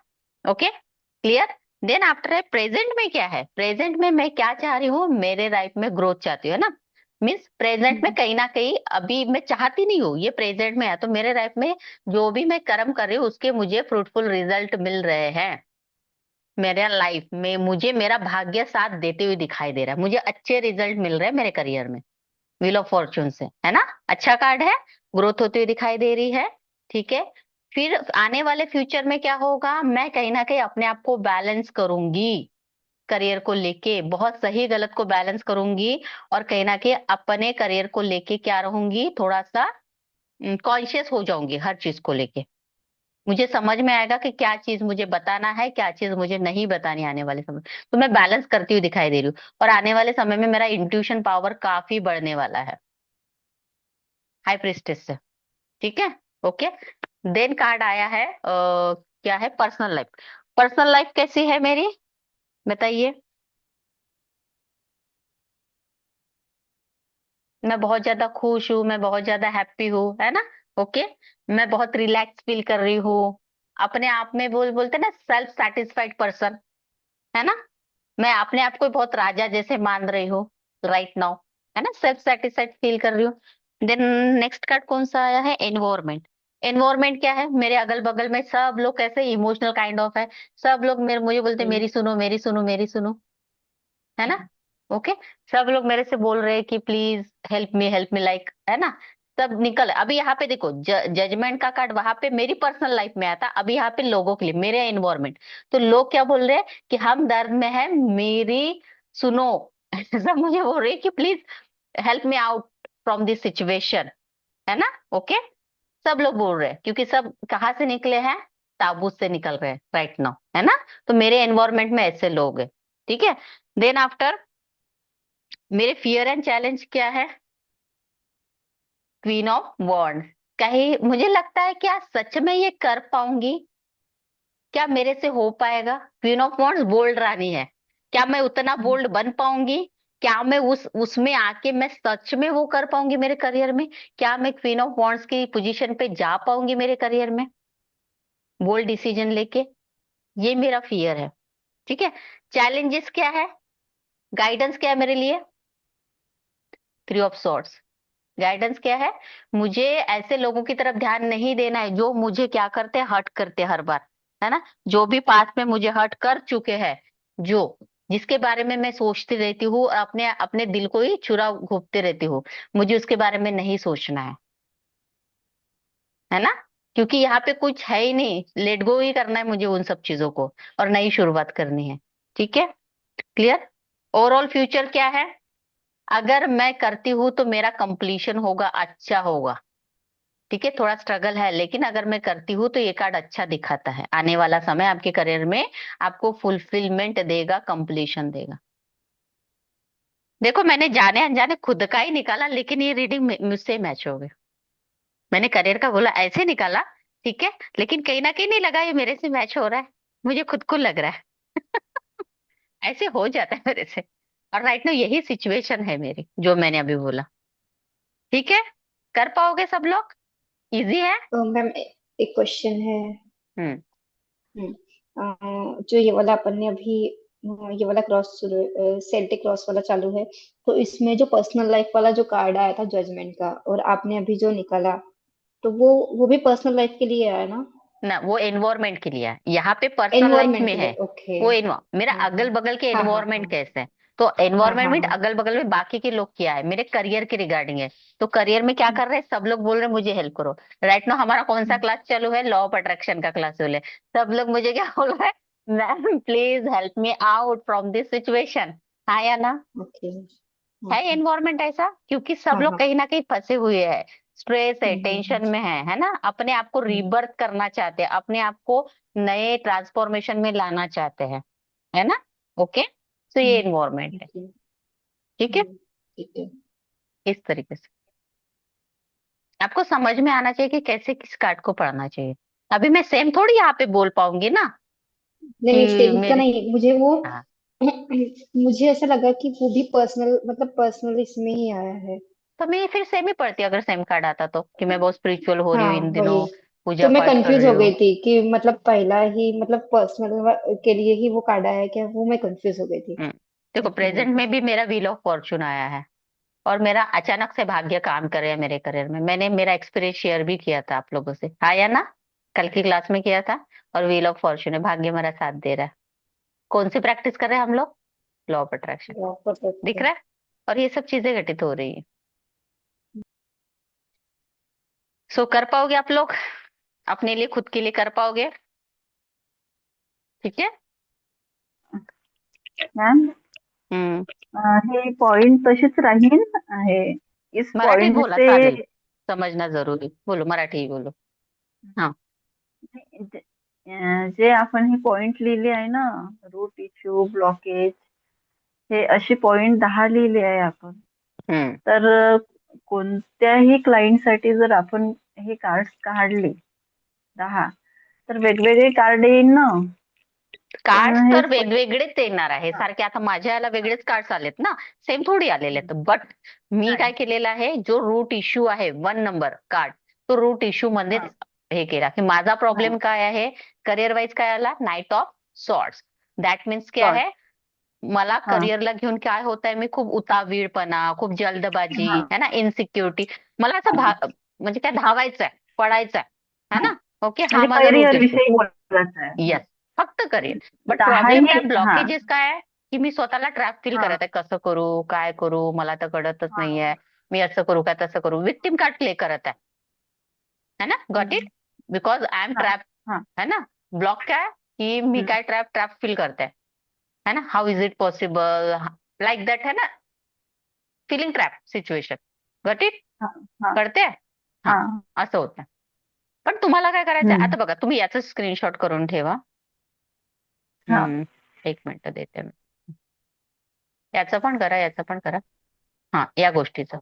Okay, clear. देन आफ्टर है प्रेजेंट में क्या है, प्रेजेंट में मैं क्या चाह रही हूँ, मेरे लाइफ में ग्रोथ चाहती हूँ, है ना। मीन्स प्रेजेंट में कहीं ना कहीं अभी मैं चाहती नहीं हूँ, ये प्रेजेंट में है, तो मेरे लाइफ में जो भी मैं कर्म कर रही हूँ उसके मुझे फ्रूटफुल रिजल्ट मिल रहे हैं। मेरे लाइफ में मुझे मेरा भाग्य साथ देते हुए दिखाई दे रहा है, मुझे अच्छे रिजल्ट मिल रहे हैं मेरे करियर में, व्हील ऑफ फॉर्चून से, है ना। अच्छा कार्ड है, ग्रोथ होती हुई दिखाई दे रही है, ठीक है। फिर आने वाले फ्यूचर में क्या होगा, मैं कहीं ना कहीं अपने आप को बैलेंस करूंगी, करियर को लेके बहुत सही गलत को बैलेंस करूंगी, और कहीं ना कहीं अपने करियर को लेके क्या रहूंगी, थोड़ा सा कॉन्शियस हो जाऊंगी हर चीज को लेके। मुझे समझ में आएगा कि क्या चीज मुझे बताना है, क्या चीज मुझे नहीं बतानी आने वाले समय, तो मैं बैलेंस करती हुई दिखाई दे रही हूँ, और आने वाले समय में मेरा इंट्यूशन पावर काफी बढ़ने वाला है, हाई प्रिस्टेस से, ठीक है। ओके, देन कार्ड आया है क्या है, पर्सनल लाइफ। पर्सनल लाइफ कैसी है मेरी, बताइए। मैं बहुत ज्यादा खुश हूँ, मैं बहुत ज्यादा हैप्पी हूँ, है ना। ओके, मैं बहुत रिलैक्स फील कर रही हूँ, अपने आप में बोलते ना सेल्फ सेटिस्फाइड पर्सन, है ना। मैं अपने आप को बहुत राजा जैसे मान रही हूँ राइट नाउ, है ना, सेल्फ सेटिस्फाइड फील कर रही हूँ। देन नेक्स्ट कार्ड कौन सा आया है, एनवायरमेंट। एनवायरमेंट क्या है, मेरे अगल बगल में सब लोग कैसे इमोशनल काइंड ऑफ है, सब लोग मेरे मुझे बोलते मेरी सुनो मेरी सुनो मेरी सुनो, है ना। ओके, सब लोग मेरे से बोल रहे हैं कि प्लीज हेल्प मी लाइक, है ना। सब निकल, अभी यहाँ पे देखो जजमेंट का कार्ड वहां पे मेरी पर्सनल लाइफ में आता, अभी यहाँ पे लोगों के लिए, मेरे एनवायरमेंट। तो लोग क्या बोल रहे हैं कि हम दर्द में है, मेरी सुनो सब मुझे बोल रहे हैं कि please help me out from this situation, है ना। ओके, सब लोग बोल रहे हैं क्योंकि सब कहाँ से निकले हैं, ताबूत से निकल रहे हैं राइट नाउ, है ना। तो मेरे एनवायरमेंट में ऐसे लोग हैं, ठीक है। देन आफ्टर मेरे फियर एंड चैलेंज क्या है, क्वीन ऑफ वॉन्ड। कहीं मुझे लगता है क्या सच में ये कर पाऊंगी, क्या मेरे से हो पाएगा, क्वीन ऑफ वॉन्ड्स बोल्ड रानी है, क्या मैं उतना बोल्ड बन पाऊंगी, क्या मैं उस उसमें आके मैं सच में वो कर पाऊंगी मेरे करियर में, क्या मैं क्वीन ऑफ वॉन्ड्स की पोजीशन पे जा पाऊंगी मेरे करियर में, बोल्ड डिसीजन लेके, ये मेरा फियर है, ठीक है। चैलेंजेस क्या है, गाइडेंस क्या है मेरे लिए, थ्री ऑफ सॉर्ड्स। गाइडेंस क्या है, मुझे ऐसे लोगों की तरफ ध्यान नहीं देना है जो मुझे क्या करते हैं, हर्ट करते हैं हर बार, है ना। जो भी पास्ट में मुझे हर्ट कर चुके हैं, जो जिसके बारे में मैं सोचती रहती हूँ और अपने अपने दिल को ही छुरा घोंपते रहती हूँ, मुझे उसके बारे में नहीं सोचना है ना। क्योंकि यहाँ पे कुछ है ही नहीं, लेट गो ही करना है मुझे उन सब चीजों को, और नई शुरुआत करनी है, ठीक है। क्लियर। ओवरऑल फ्यूचर क्या है, अगर मैं करती हूँ तो मेरा कंप्लीशन होगा, अच्छा होगा, ठीक है। थोड़ा स्ट्रगल है, लेकिन अगर मैं करती हूँ तो ये कार्ड अच्छा दिखाता है, आने वाला समय आपके करियर में आपको फुलफिलमेंट देगा, कंप्लीशन देगा। देखो मैंने जाने अनजाने खुद का ही निकाला, लेकिन ये रीडिंग मुझसे मैच हो गई, मैंने करियर का बोला ऐसे निकाला, ठीक है, लेकिन कहीं ना कहीं नहीं लगा ये मेरे से मैच हो रहा है, मुझे खुद को लग रहा है ऐसे हो जाता है मेरे से। और राइट नाउ यही सिचुएशन है मेरी, जो मैंने अभी बोला, ठीक है। कर पाओगे सब लोग, इजी है। तो मैम एक क्वेश्चन है। हम्म। जो ये वाला अपन ने अभी ये वाला क्रॉस सेल्टिक क्रॉस वाला चालू है, तो इसमें जो पर्सनल लाइफ वाला जो कार्ड आया था जजमेंट का, और आपने अभी जो निकाला, तो वो भी पर्सनल लाइफ के लिए आया ना? ना, वो एनवायरमेंट के लिए है, यहाँ पे पर्सनल लाइफ एनवायरमेंट में के है। लिए, ओके। वो मेरा हाँ अगल बगल के हाँ हाँ हाँ एनवायरमेंट कैसे है, तो हाँ एनवायरमेंट हाँ में हाँ अगल बगल में बाकी के लोग क्या है, मेरे करियर के रिगार्डिंग है। तो करियर में क्या हाँ कर रहे हैं, सब लोग बोल रहे हैं मुझे हेल्प करो। राइट नाउ हमारा कौन सा क्लास चालू है, लॉ ऑफ अट्रैक्शन का क्लास चालू है। सब लोग मुझे क्या बोल रहे हैं, ma'am please help me out from this situation. हाँ या ना? ओके। हाँ है हाँ एनवायरमेंट ऐसा, क्योंकि सब हाँ लोग हाँ। कहीं ना कहीं फंसे हुए हैं, स्ट्रेस है, टेंशन हम्म। में है ना, अपने आप को हम्म, रीबर्थ करना चाहते हैं, अपने आप को नए ट्रांसफॉर्मेशन में लाना चाहते हैं, है ना? ओके, तो ये एनवायरनमेंट है। ओके। ठीक है, ठीक है। इस तरीके से आपको समझ में आना चाहिए कि कैसे किस कार्ड को पढ़ना चाहिए। अभी मैं सेम थोड़ी यहाँ पे बोल पाऊंगी ना नहीं नहीं, कि सेम का मेरे। नहीं, मुझे वो हाँ, मुझे ऐसा लगा कि वो भी पर्सनल, मतलब पर्सनल इसमें ही आया है। तो मैं फिर सेम ही पढ़ती अगर सेम कार्ड आता तो, कि मैं बहुत स्पिरिचुअल हो रही हाँ हूँ इन वही। दिनों, पूजा तो मैं पाठ कर कंफ्यूज रही हो गई हूँ। थी कि मतलब पहला ही मतलब पर्सनल के लिए ही वो कार्ड आया क्या, वो मैं कंफ्यूज हो गई थी। हम्म, देखो इसलिए मैंने प्रेजेंट में पूछा। भी मेरा व्हील ऑफ फॉर्चून आया है, और मेरा अचानक से भाग्य काम कर रहा है मेरे करियर में। मैंने मेरा एक्सपीरियंस शेयर भी किया था आप लोगों से, हाँ या ना? कल की क्लास में किया था। और व्हील ऑफ फॉर्चून है, भाग्य मेरा साथ दे रहा है। कौन सी प्रैक्टिस कर रहे हैं हम लोग, लॉ ऑफ अट्रैक्शन। दिख परफेक्ट। रहा है, और ये सब चीजें घटित हो रही है। सो कर पाओगे आप लोग, अपने लिए खुद के लिए कर पाओगे? ठीक है। मॅम हम्म, हे पॉइंट तसेच राहील आहे इस मराठीत पॉइंट बोला से चालेल, समझना जरूरी, बोलो मराठी ही बोलो। हाँ, जे आपण हे पॉइंट लिहिले आहे ना, रूट इश्यू ब्लॉकेज, हे असे पॉइंट 10 लिहिले आहे आपण. हम्म, तर कोणत्याही क्लायंटसाठी जर आपण हे कार्ड्स काढले 10, तर वेगवेगळे कार्ड येईल ना. पण कार्ड्स हे तर वेगवेगळेच येणार आहे सारखे. आता माझ्या याला वेगळेच कार्ड्स आलेत ना, सेम थोडी आलेले आहेत. बट मी नाही. काय केलेलं आहे, जो रूट इश्यू आहे 1 नंबर कार्ड, तो रूट इश्यू मध्येच हां, हे केला की माझा हां. प्रॉब्लेम काय आहे. करिअर वाईज काय आला, night of sorts. That means क्या सॉर्ट. है, मला हां, करिअरला घेऊन काय होत आहे, मी खूप उतावीळपणा, खूप जल्दबाजी हां, है ना, इनसिक्युरिटी. मला असं हां, म्हणजे काय धावायचं आहे, पडायचं आहे हां. ना. ओके, हा म्हणजे माझा रूट करिअर इश्यू. विषयी बोलायचं आहे. येस, फक्त करिअर. बट 10 प्रॉब्लेम ही काय, हां, ब्लॉकेजेस काय आहे, की मी स्वतःला ट्रॅप फील हां, करत आहे, कसं करू, काय करू, मला तर कळतच नाहीये. हां. मी असं करू का तसं करू, विक्टिम कार्ड प्ले करत है ना. गॉट हं. इट, बिकॉज आय एम हां, ट्रॅप, हां. है ना. ब्लॉक काय आहे, की मी हं. काय ट्रॅप ट्रॅप फील करते है ना. How is it possible, like that है ना, feeling trap situation. Got it, हां, हां, कळते. हा, हां. असं होतं. पण तुम्हाला काय करायचंय हं. आता बघा, तुम्ही याचं स्क्रीनशॉट करून ठेवा. हां, हम्म, एक मिनिट देते मी. याचं पण करा, याचं पण करा. हा, या गोष्टीचं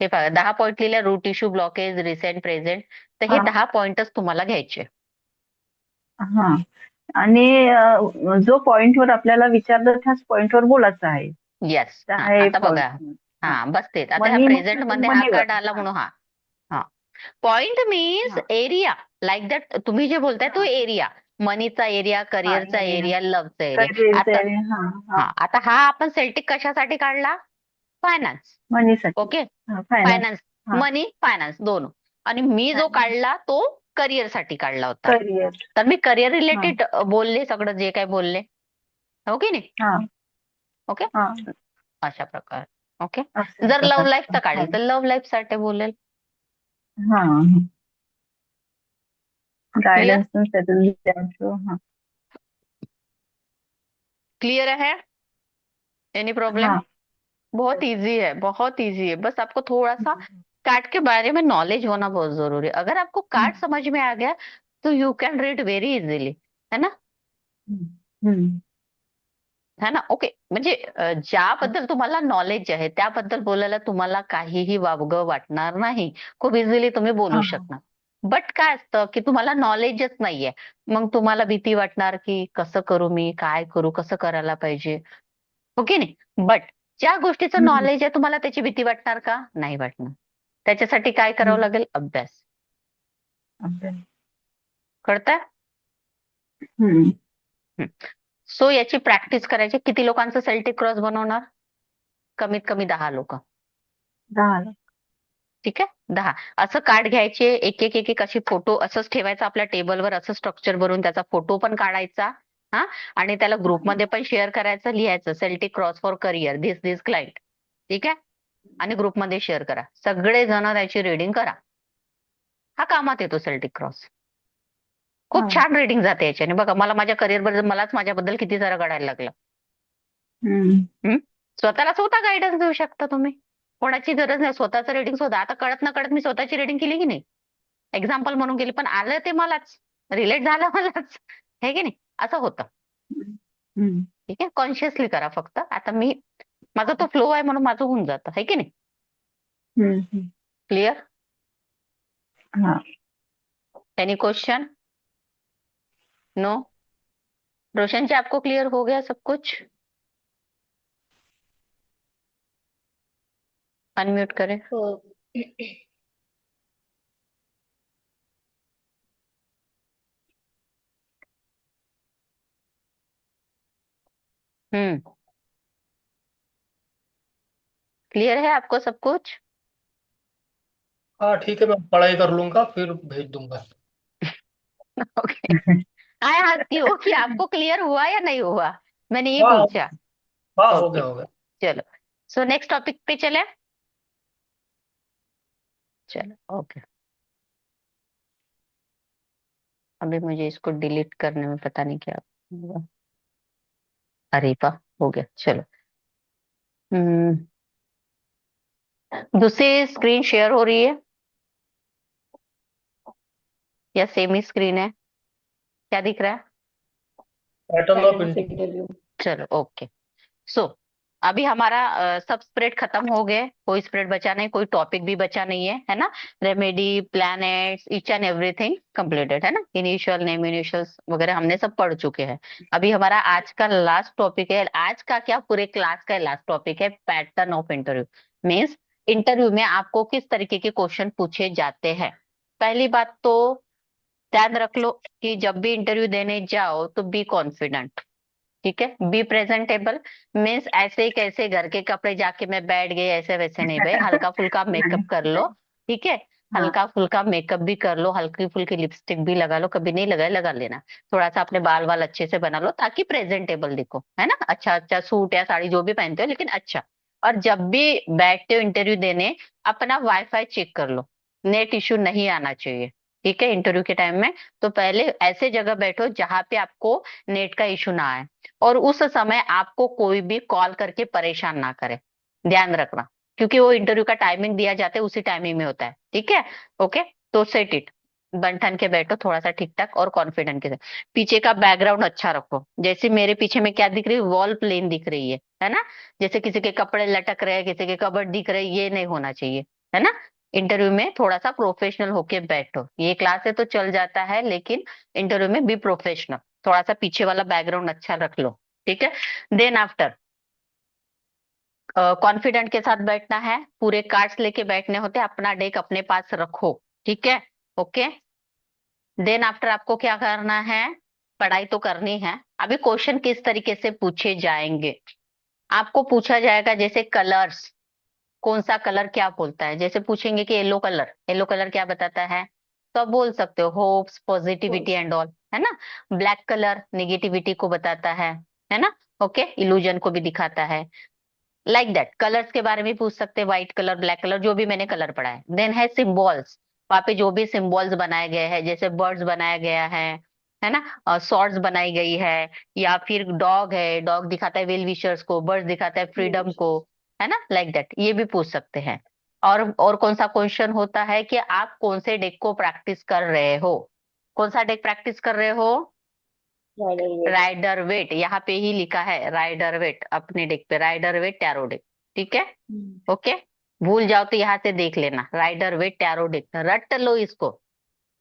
हे बघा, 10 पॉईंट लिहिले, root issue, blockage, recent, present. तर हे हां, 10 पॉइंटच तुम्हाला घ्यायचे. हां. आणि जो पॉइंटवर आपल्याला विचारलं त्याच पॉइंटवर बोलायचं आहे. येस, हा, त्या आता बघा. फॉल्ट. हां. हा, बस तेच आता ह्या मनी प्रेझेंट म्हटलं तर मध्ये हा मनीवर. कार्ड आला हां, म्हणून हा. हा, पॉइंट मीन्स हां, एरिया, लाईक दॅट तुम्ही जे बोलताय तो हां, एरिया. मनीचा एरिया, हां. करिअरचा एरिया. एरिया, लव्हचा एरिया. करिअरचं आता एरिया. हां, हां. हा, आता हा आपण सेल्टिक कशासाठी काढला, फायनान्स. मनीसाठी. ओके, हां, फायनान्स. फायनान्स, हां, मनी फायनान्स दोन. आणि मी जो फायनान्स. काढला तो करिअर साठी काढला होता. करिअर. तर मी करिअर हां, रिलेटेड बोलले सगळं जे काय बोलले. ओके नाही. हां, ओके, हां. अशा प्रकारे. ओके, अशा जर लव्ह प्रकारचं. लाईफचा काढेल हां, तर लव्ह लाईफ साठी बोलेल. हां. क्लियर, गाइडेंस में सेटल जाओ. हां, क्लियर है, एनी प्रॉब्लम? हां. बहुत इजी है, बहुत इजी है, बस आपको थोड़ा सा कार्ड के बारे में नॉलेज होना बहुत जरूरी है। अगर आपको कार्ड समझ में आ गया तो you can read very easily, है ना. हं. है ना. ओके, म्हणजे ज्याबद्दल तुम्हाला नॉलेज आहे त्याबद्दल बोलायला तुम्हाला काहीही वावगं वाटणार नाही. खूप इझिली तुम्ही बोलू हां. शकणार. बट काय असतं की तुम्हाला नॉलेजच नाहीये, मग तुम्हाला भीती वाटणार की कसं करू, मी काय करू, कसं करायला पाहिजे. ओके नाही. बट ज्या गोष्टीचं हं. नॉलेज आहे तुम्हाला त्याची भीती वाटणार का, नाही वाटणार. त्याच्यासाठी काय करावं हं. लागेल, अभ्यास. अभ्यास. कळतंय. हं. सो याची प्रॅक्टिस करायची. किती लोकांचं सेल्टिक क्रॉस बनवणार? कमीत कमी 10 लोक. 10. ठीक आहे, 10. असं कार्ड घ्यायचे, एक एक एक एक अशी फोटो असंच ठेवायचा आपल्या टेबलवर, असं स्ट्रक्चर बनवून त्याचा फोटो पण काढायचा. हा, आणि त्याला ग्रुपमध्ये पण शेअर करायचं, लिहायचं Celtic cross for career this this client. ठीक आहे, आणि ग्रुपमध्ये शेअर करा. सगळे जण त्याची रीडिंग करा. हा कामात येतो सेल्टिक क्रॉस. खूप हा. छान रीडिंग जाते याच्याने. बघा, मला माझ्या करिअर बद्दल, मलाच माझ्याबद्दल किती सारं कळायला लागलं. हं? स्वतःला स्वतः गायडन्स देऊ शकता तुम्ही. कोणाची गरज नाही. स्वतःचं रीडिंग स्वतः. आता कळत न कळत मी स्वतःची रीडिंग केली की नाही? एक्झाम्पल म्हणून केली, पण आलं ते मलाच. रिलेट झालं मलाच. हे की नाही? असं होतं. ठीक आहे, कॉन्शियसली करा फक्त. आता माझा तो फ्लो आहे म्हणून माझं होऊन जातं. है की नाही? क्लिअर? हा. Any question? नो? रोशन जी, आपको क्लियर हो गया सब कुछ? अनम्यूट करें. हो. हम्म, क्लियर है आपको सब कुछ? हाँ ठीक है, मैं पढ़ाई कर लूंगा फिर भेज दूंगा। ओके। आई आस्क यू कि आपको क्लियर हुआ या नहीं हुआ? मैंने ये हाँ पूछा. हाँ, हो ओके, गया हो गया। चलो. सो नेक्स्ट टॉपिक पे चले. चलो, ओके. अभी मुझे इसको डिलीट करने में पता नहीं क्या हुआ. अरे वाह, हो गया. चलो. हम्म, दूसरी स्क्रीन शेयर हो रही है या सेम ही स्क्रीन है? क्या दिख रहा है? Pattern of pattern of interview. Interview. चलो, ओके. सो अभी हमारा सब स्प्रेड खत्म हो गए. कोई स्प्रेड बचा नहीं, कोई टॉपिक भी बचा नहीं है ना? Remedy, planets, each and everything completed है ना? इनिशियल, नेम, इनिशियल्स वगैरह हमने सब पढ़ चुके हैं. अभी हमारा आज का लास्ट टॉपिक है. आज का क्या, पूरे क्लास का लास्ट टॉपिक है pattern of interview. Means interview में आपको किस तरीके के क्वेश्चन पूछे जाते हैं. पहली बात तो ध्यान रख लो कि जब भी इंटरव्यू देने जाओ तो बी कॉन्फिडेंट. ठीक है, बी प्रेजेंटेबल. मीन्स ऐसे ही कैसे घर के कपड़े जाके मैं बैठ गई ऐसे वैसे नहीं भाई. हल्का फुल्का मेकअप कर लो. ठीक है, हाँ. हल्का फुल्का मेकअप भी कर लो, हल्की फुल्की लिपस्टिक भी लगा लो. कभी नहीं लगाए, लगा लेना. थोड़ा सा अपने बाल वाल अच्छे से बना लो ताकि प्रेजेंटेबल दिखो, है ना? अच्छा अच्छा सूट या साड़ी जो भी पहनते हो, लेकिन अच्छा. और जब भी बैठते हो इंटरव्यू देने, अपना वाईफाई चेक कर लो. नेट इश्यू नहीं आना चाहिए. ठीक है, इंटरव्यू के टाइम में तो पहले ऐसे जगह बैठो जहां पे आपको नेट का इश्यू ना आए. और उस समय आपको कोई भी कॉल करके परेशान ना करे. ध्यान रखना, क्योंकि वो इंटरव्यू का टाइमिंग दिया जाता है, उसी टाइमिंग में होता है. ठीक है, ओके. तो सेट इट. बन ठन के बैठो, थोड़ा सा ठीक ठाक और कॉन्फिडेंट के साथ. पीछे का बैकग्राउंड अच्छा रखो. जैसे मेरे पीछे में क्या दिख रही है, वॉल प्लेन दिख रही है ना? जैसे किसी के कपड़े लटक रहे हैं, किसी के कबर्ड दिख रहे हैं, ये नहीं होना चाहिए, है ना? इंटरव्यू में थोड़ा सा प्रोफेशनल होके बैठो. ये क्लास है तो चल जाता है, लेकिन इंटरव्यू में बी प्रोफेशनल. थोड़ा सा पीछे वाला बैकग्राउंड अच्छा रख लो. ठीक है. देन आफ्टर कॉन्फिडेंट के साथ बैठना है. पूरे कार्ड्स लेके बैठने होते हैं. अपना डेक अपने पास रखो. ठीक है, ओके. देन आफ्टर आपको क्या करना है, पढ़ाई तो करनी है. अभी क्वेश्चन किस तरीके से पूछे जाएंगे. आपको पूछा जाएगा जैसे कलर्स, कौन सा कलर क्या बोलता है. जैसे पूछेंगे कि येलो कलर, येलो कलर क्या बताता है, तो आप बोल सकते हो होप्स, पॉजिटिविटी एंड ऑल, है ना? ब्लैक कलर नेगेटिविटी को बताता है ना? ओके, इल्यूजन को भी दिखाता है. लाइक दैट कलर्स के बारे में पूछ सकते हैं. व्हाइट कलर, ब्लैक कलर, जो भी मैंने कलर पढ़ा है. देन है सिंबल्स. वहां पे जो भी सिंबल्स बनाए गए हैं, जैसे बर्ड्स बनाया गया है ना? स्वॉर्ड्स बनाई गई है, या फिर डॉग है, डॉग दिखाता है वेल विशर्स को, बर्ड्स दिखाता है फ्रीडम को, है ना? लाइक दैट ये भी पूछ सकते हैं. और कौन सा क्वेश्चन होता है कि आप कौन से डेक को प्रैक्टिस कर रहे हो. कौन सा डेक प्रैक्टिस कर रहे हो? Rider Waite. Rider Waite. यहाँ पे ही लिखा है राइडर वेट, अपने डेक पे राइडर वेट टैरो डेक. ठीक है, ओके. भूल जाओ तो यहाँ से देख लेना, राइडर वेट टैरो डेक, रट लो इसको.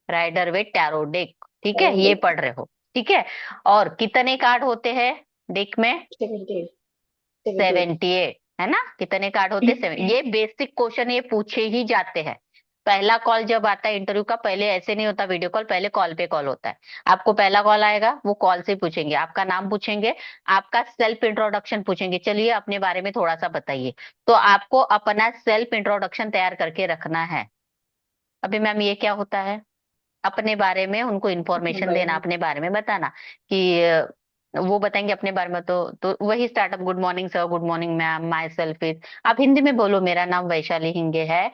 Rider Waite tarot deck. ठीक है, ये पढ़ रहे हो. ठीक है. और कितने कार्ड होते हैं डेक में? 78। 78। 78, है ना? कितने कार्ड होते हैं? 7. ये बेसिक क्वेश्चन ये पूछे ही जाते हैं. पहला कॉल जब आता है इंटरव्यू का, पहले ऐसे नहीं होता वीडियो कॉल, पहले कॉल पे कॉल होता है। आपको पहला कॉल आएगा, वो कॉल से पूछेंगे, आपका नाम पूछेंगे, आपका सेल्फ इंट्रोडक्शन पूछेंगे, चलिए अपने बारे में थोड़ा सा बताइए। तो आपको अपना सेल्फ इंट्रोडक्शन तैयार करके रखना है। अभी मैम ये क्या होता है? अपने बारे में उनको अपने इन्फॉर्मेशन बारे देना, में। अपने बारे में बताना कि वो बताएंगे अपने बारे में। तो वही startup, good morning sir, good morning ma'am, my self is, आप हिंदी में बोलो, मेरा नाम वैशाली हिंगे है,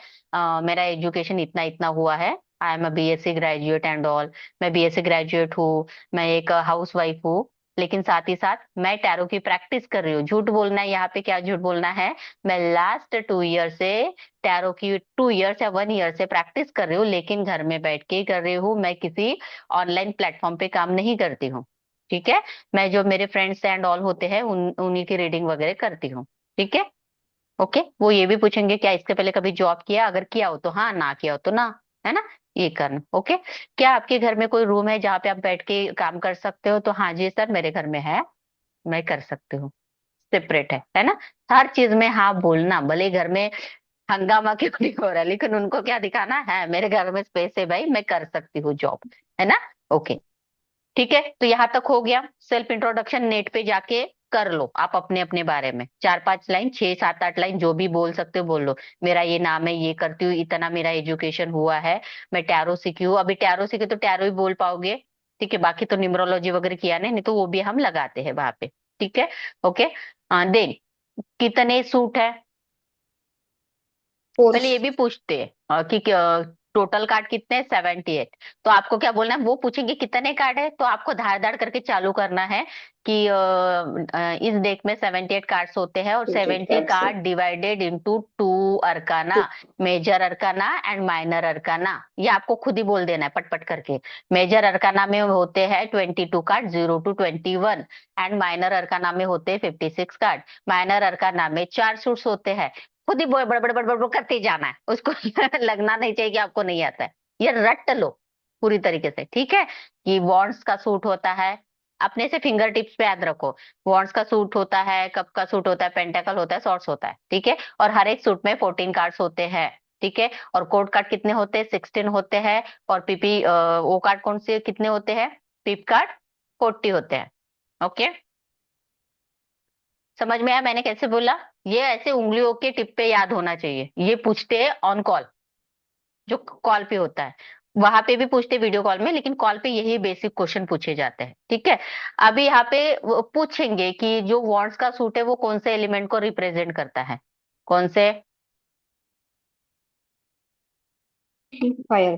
मेरा एजुकेशन इतना इतना हुआ है, I am a BSc graduate and all. मैं बीएससी ग्रेजुएट हूँ, मैं एक हाउस वाइफ हूँ, लेकिन साथ ही साथ मैं टैरो की प्रैक्टिस कर रही हूँ। झूठ बोलना है यहाँ पे, क्या झूठ बोलना है? मैं लास्ट 2 ईयर से टैरो की 2 ईयर या 1 ईयर से प्रैक्टिस कर रही हूँ, लेकिन घर में बैठ के ही कर रही हूँ, मैं किसी ऑनलाइन प्लेटफॉर्म पे काम नहीं करती हूँ। ठीक है? मैं जो मेरे फ्रेंड्स एंड ऑल होते हैं उन्हीं की रीडिंग वगैरह करती हूँ। ठीक है? ओके। वो ये भी पूछेंगे क्या इसके पहले कभी जॉब किया, अगर किया हो तो हाँ, ना किया हो तो ना। है ना? ये करना। ओके। क्या आपके घर में कोई रूम है जहाँ पे आप बैठ के काम कर सकते हो? तो हाँ जी सर, मेरे घर में है, मैं कर सकती हूँ। सेपरेट है ना? हर चीज में हाँ बोलना, भले घर में हंगामा क्यों नहीं हो रहा है, लेकिन उनको क्या दिखाना है, मेरे घर में स्पेस है भाई, मैं कर सकती हूँ जॉब। है ना? ओके। ठीक है, तो यहाँ तक हो गया। सेल्फ इंट्रोडक्शन नेट पे जाके कर लो आप, अपने अपने बारे में 4-5 लाइन, 6-7-8 लाइन जो भी बोल सकते हो बोल लो। मेरा ये नाम है, ये करती हूँ, इतना मेरा एजुकेशन हुआ है, मैं टैरो सीखी हूँ। अभी टैरो सीखे तो टैरो ही बोल पाओगे। ठीक है, बाकी तो न्यूमरोलॉजी वगैरह किया नहीं तो वो भी हम लगाते हैं वहां पे। ठीक है? ओके। देन कितने सूट है, पहले फोर्स। ये भी पूछते हैं कि टोटल कार्ड कितने हैं? 78। तो आपको क्या बोलना है, वो पूछेंगे कितने कार्ड है, तो आपको धार धार करके चालू करना है कि इस डेक में 78 कार्ड्स होते हैं और 100 70 कार्ड्स है। Card divided into 2 arcana, major arcana and minor arcana. ये आपको खुद ही बोल देना है पट पट करके। मेजर अरकाना में होते हैं 22 card, 0 to 21, and minor arcana में होते हैं 56 कार्ड। माइनर अरकाना में 4 सूट्स होते हैं। खुद ही बड़ बड़ बड़ बड़ बड़ करते ही जाना है उसको। लगना नहीं चाहिए कि आपको नहीं आता है। ये रट लो पूरी तरीके से। ठीक है? कि वॉन्ड्स का सूट होता है, अपने से फिंगर टिप्स पे याद रखो। वॉन्ड्स का सूट होता है, कप का सूट होता है, पेंटाकल होता है, सॉर्ड्स होता है। ठीक है? और हर एक सूट में 14 कार्ड्स होते हैं। ठीक है? और कोड कार्ड कितने होते हैं? 16 होते हैं। और पीपी वो कार्ड कौन से कितने होते हैं? पिप कार्ड 40 होते हैं। ओके। समझ में आया मैंने कैसे बोला? ये ऐसे उंगलियों के टिप पे याद होना चाहिए। ये पूछते हैं ऑन कॉल, जो कॉल पे होता है। वहां पे भी पूछते हैं वीडियो कॉल में, लेकिन कॉल पे यही बेसिक क्वेश्चन पूछे जाते हैं। ठीक है? अभी यहाँ पे वो पूछेंगे कि जो वॉन्ट्स का सूट है वो कौन से एलिमेंट को रिप्रेजेंट करता है? कौन से? फायर।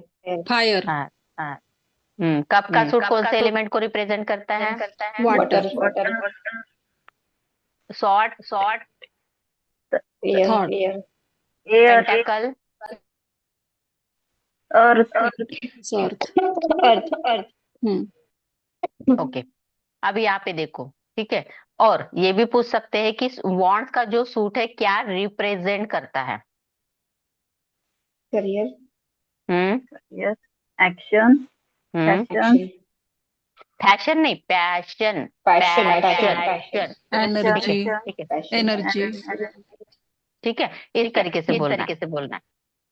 फायर। हाँ। हाँ। कप का सूट कौन से एलिमेंट को रिप्रेजेंट करता है? Water. Water. Sword, air. Thought. Air. Pentacle, earth. Earth. Earth. Hmm. Okay. अब यहाँ पे देखो। ठीक है? और ये भी पूछ सकते हैं कि वॉन्ट्स का जो सूट है क्या रिप्रेजेंट करता है? करियर। हम्म। यस। एक्शन। हम्म। पैशन। एक्शन। फैशन नहीं, passion. Passion. Passion. Passion. Passion. ठीक है? एनर्जी। ठीक है? पैशन। एनर्जी। ठीक है, इस तरीके से बोलना है।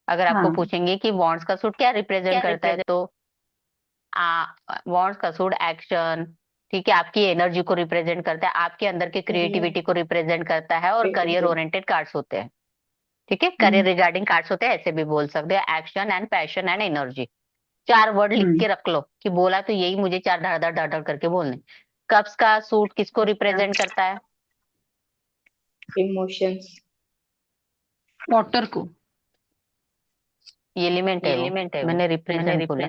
अगर आपको हाँ। पूछेंगे कि वॉन्ट्स का सूट क्या रिप्रेजेंट करता है, तो वॉन्ट्स का सूट एक्शन, ठीक है, आपकी एनर्जी को रिप्रेजेंट करता है, आपके अंदर की करियर। क्रिएटिविटी को रिप्रेजेंट करता है, और करियर क्रिएटिविटी। ओरिएंटेड कार्ड्स होते हैं। ठीक है? करियर हम्म। रिगार्डिंग कार्ड्स होते हैं, ऐसे भी बोल सकते हैं, action and passion and energy. 4 word लिख हम्म। के रख लो कि बोला तो यही मुझे 4 धड़ धड़ धड़ धड़ करके बोलने। कप्स का सूट किसको अच्छा। रिप्रेजेंट करता है? इमोशंस। वाटर को। ये एलिमेंट है वो, मैंने रिप्रेजेंट बोला।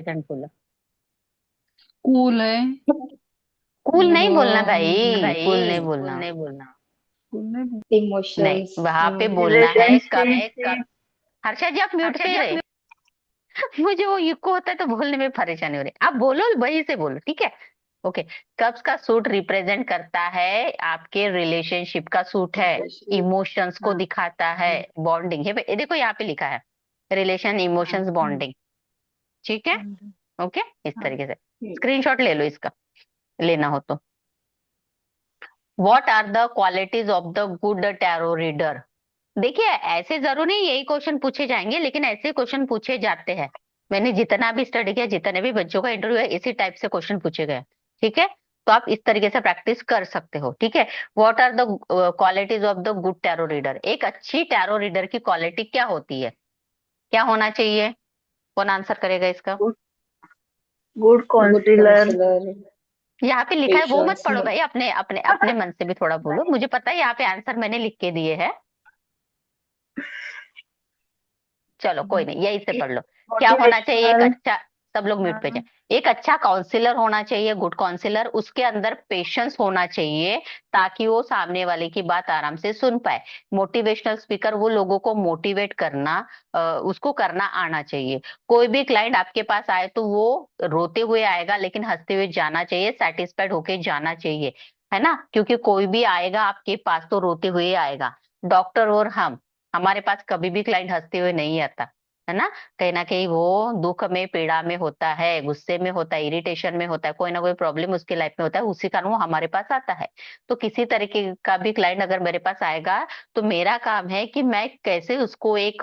कूल है। कूल और नहीं बोलना भाई, कूल नहीं बोलना। कूल नहीं। नहीं, इमोशंस। वहां पे बोलना है कब। रिलेशनशिप। हर्षा जी आप म्यूट पे रहे। मुझे वो इको होता है तो बोलने में परेशानी हो रही है, आप बोलो वही से बोलो। ठीक है? ओके। कब्स का सूट रिप्रेजेंट करता है आपके रिलेशनशिप का सूट है, इमोशंस को हाँ। दिखाता है, बॉन्डिंग है। ये देखो यहाँ पे लिखा है रिलेशन, हाँ। Emotions, bonding. ठीक है? ओके। इस हाँ। तरीके से स्क्रीनशॉट ले लो इसका, लेना हो तो। What are the qualities of the good tarot reader? देखिए ऐसे जरूर नहीं यही क्वेश्चन पूछे जाएंगे, लेकिन ऐसे क्वेश्चन पूछे जाते हैं। मैंने जितना भी स्टडी किया, जितने भी बच्चों का इंटरव्यू है, इसी टाइप से क्वेश्चन पूछे गए। ठीक है, तो आप इस तरीके से प्रैक्टिस कर सकते हो। ठीक है, what are the qualities of the good tarot reader? एक अच्छी टैरो रीडर की क्वालिटी क्या होती है, क्या होना चाहिए? कौन आंसर करेगा इसका? Good good good counsellor. Counsellor, यहाँ पे लिखा है वो मत पेशेंस। पढ़ो भाई, अपने अपने अपने मन से भी थोड़ा बोलो। मुझे पता है यहाँ पे आंसर मैंने लिख के दिए हैं। चलो कोई नहीं, यही से पढ़ लो। क्या होना चाहिए एक मोटिवेशनल। अच्छा, सब लोग म्यूट पे जाए। एक अच्छा काउंसलर होना चाहिए, गुड काउंसलर। उसके अंदर पेशेंस होना चाहिए, ताकि वो सामने वाले की बात आराम से सुन पाए। मोटिवेशनल स्पीकर, वो लोगों को मोटिवेट करना, उसको करना आना चाहिए। कोई भी क्लाइंट आपके पास आए तो वो रोते हुए आएगा, लेकिन हंसते हुए जाना चाहिए, सेटिस्फाइड होके जाना चाहिए। है ना, क्योंकि कोई भी आएगा आपके पास तो रोते हुए आएगा। डॉक्टर और हम, हमारे पास कभी भी क्लाइंट हंसते हुए नहीं आता। है ना कहीं वो दुख में, पीड़ा में होता है, गुस्से में होता है, इरिटेशन में होता है, कोई ना कोई प्रॉब्लम उसकी लाइफ में होता है, उसी कारण वो हमारे पास आता है। तो किसी तरीके का भी क्लाइंट अगर मेरे पास आएगा, तो मेरा काम है कि मैं कैसे उसको एक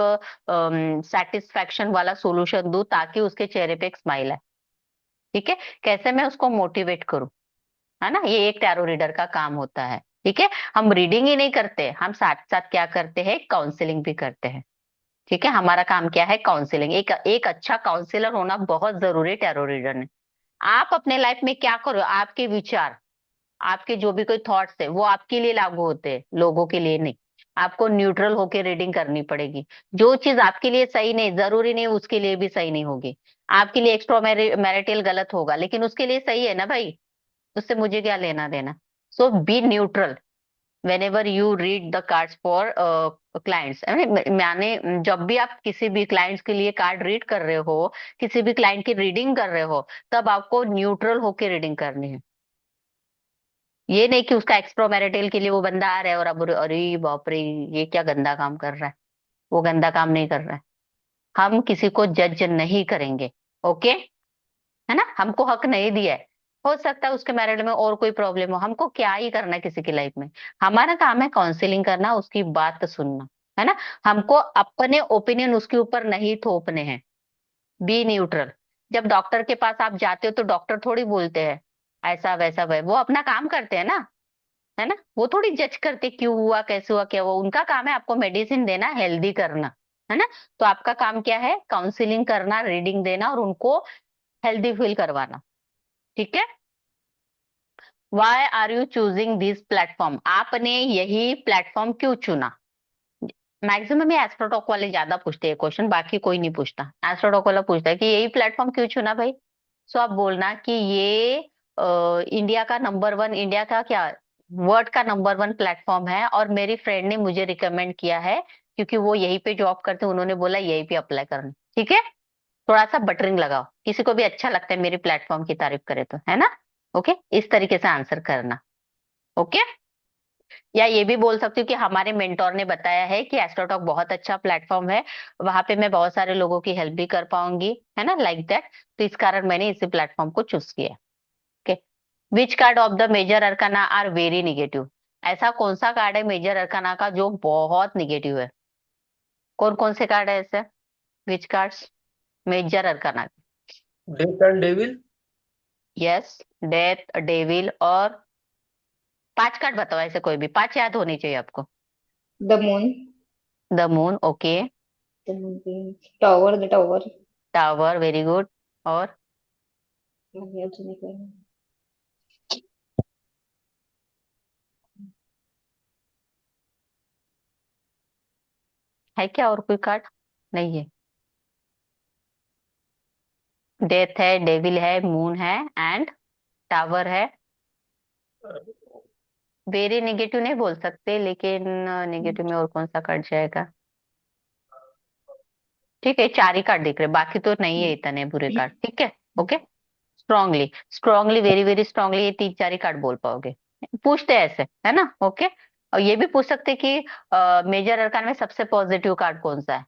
सेटिस्फैक्शन वाला सोल्यूशन दूं, ताकि उसके चेहरे पे एक स्माइल आए। ठीक है, कैसे मैं उसको मोटिवेट करूं। है ना, ये एक टैरो रीडर का काम होता है। ठीक है, हम रीडिंग ही नहीं करते, हम साथ साथ क्या करते हैं, काउंसलिंग भी करते हैं। ठीक है, हमारा काम क्या है, काउंसलिंग। एक एक अच्छा काउंसलर होना बहुत जरूरी है टैरो रीडर ने। आप अपने लाइफ में क्या करो, आपके विचार, आपके जो भी कोई थॉट्स है, वो आपके लिए लागू होते हैं, लोगों के लिए नहीं। आपको न्यूट्रल होकर रीडिंग करनी पड़ेगी। जो चीज आपके लिए सही नहीं, जरूरी नहीं उसके लिए भी सही नहीं होगी। आपके लिए एक्स्ट्रा मैरिटल गलत होगा, लेकिन उसके लिए सही है ना भाई, उससे मुझे क्या लेना देना। So be neutral whenever you read the cards for clients। माने जब भी आप किसी भी क्लाइंट्स के लिए कार्ड रीड कर रहे हो, किसी भी क्लाइंट की रीडिंग कर रहे हो, तब आपको न्यूट्रल होके रीडिंग करनी है। ये नहीं कि उसका एक्स्ट्रा मैरिटल के लिए वो बंदा आ रहा है और अब अरे बाप रे, ये क्या गंदा काम कर रहा है। वो गंदा काम नहीं कर रहा है। हम किसी को जज नहीं करेंगे। ओके, है ना, हमको हक नहीं दिया है। हो सकता है उसके मैरिड में और कोई प्रॉब्लम हो, हमको क्या ही करना है किसी की लाइफ में। हमारा काम है काउंसलिंग करना, उसकी बात सुनना। है ना, हमको अपने ओपिनियन उसके ऊपर नहीं थोपने हैं। B neutral. जब डॉक्टर के पास आप जाते हो, तो डॉक्टर थोड़ी बोलते हैं ऐसा वैसा वै, वो अपना काम करते हैं ना। है ना, वो थोड़ी जज करते क्यों हुआ, कैसे हुआ, क्या हुआ। उनका काम है आपको मेडिसिन देना, हेल्दी करना। है ना, तो आपका काम क्या है, काउंसलिंग करना, रीडिंग देना, और उनको हेल्दी फील करवाना। ठीक है, why are you choosing this platform? आपने यही प्लेटफॉर्म क्यों चुना? मैक्सिमम ये एस्ट्रोटॉक वाले ज्यादा पूछते हैं क्वेश्चन, बाकी कोई नहीं पूछता। एस्ट्रोटॉक वाला पूछता है कि यही प्लेटफॉर्म क्यों चुना भाई। सो आप बोलना कि ये इंडिया का नंबर वन, इंडिया का क्या, वर्ल्ड का नंबर वन प्लेटफॉर्म है, और मेरी फ्रेंड ने मुझे रिकमेंड किया है, क्योंकि वो यहीं पे जॉब करते हैं, उन्होंने बोला यहीं पे अप्लाई करना। ठीक है, थोड़ा सा बटरिंग लगाओ, किसी को भी अच्छा लगता है मेरे प्लेटफॉर्म की तारीफ करे तो। है ना, ओके, इस तरीके से आंसर करना। ओके, या ये भी बोल सकती हूँ कि हमारे मेंटोर ने बताया है कि एस्ट्रोटॉक बहुत अच्छा प्लेटफॉर्म है, वहां पे मैं बहुत सारे लोगों की हेल्प भी कर पाऊंगी। है ना, लाइक दैट। तो इस कारण मैंने इसी प्लेटफॉर्म को चूज किया। Okay, which card of the major arcana are very negative? ऐसा कौन सा कार्ड है मेजर अरकाना का जो बहुत निगेटिव है? कौन कौन से कार्ड है ऐसे, which cards major arcana? Death and devil. Yes, death, devil, और 5 कार्ड बताओ, ऐसे कोई भी 5 याद होनी चाहिए आपको। The moon, the moon, okay. Tower, the tower. Tower, very good. और है क्या और कोई कार्ड? नहीं है। डेथ है, डेविल है, मून है, एंड टावर है। वेरी नेगेटिव नहीं बोल सकते, लेकिन नेगेटिव में और कौन सा कार्ड जाएगा? ठीक है, 4 ही कार्ड दिख रहे, बाकी तो नहीं है इतने बुरे कार्ड। ठीक है, okay. Strongly, strongly, very very strongly, ये 3 4 ही कार्ड बोल पाओगे। पूछते हैं ऐसे, है ना, ओके। और ये भी पूछ सकते हैं कि मेजर अरकान में सबसे पॉजिटिव कार्ड कौन सा है,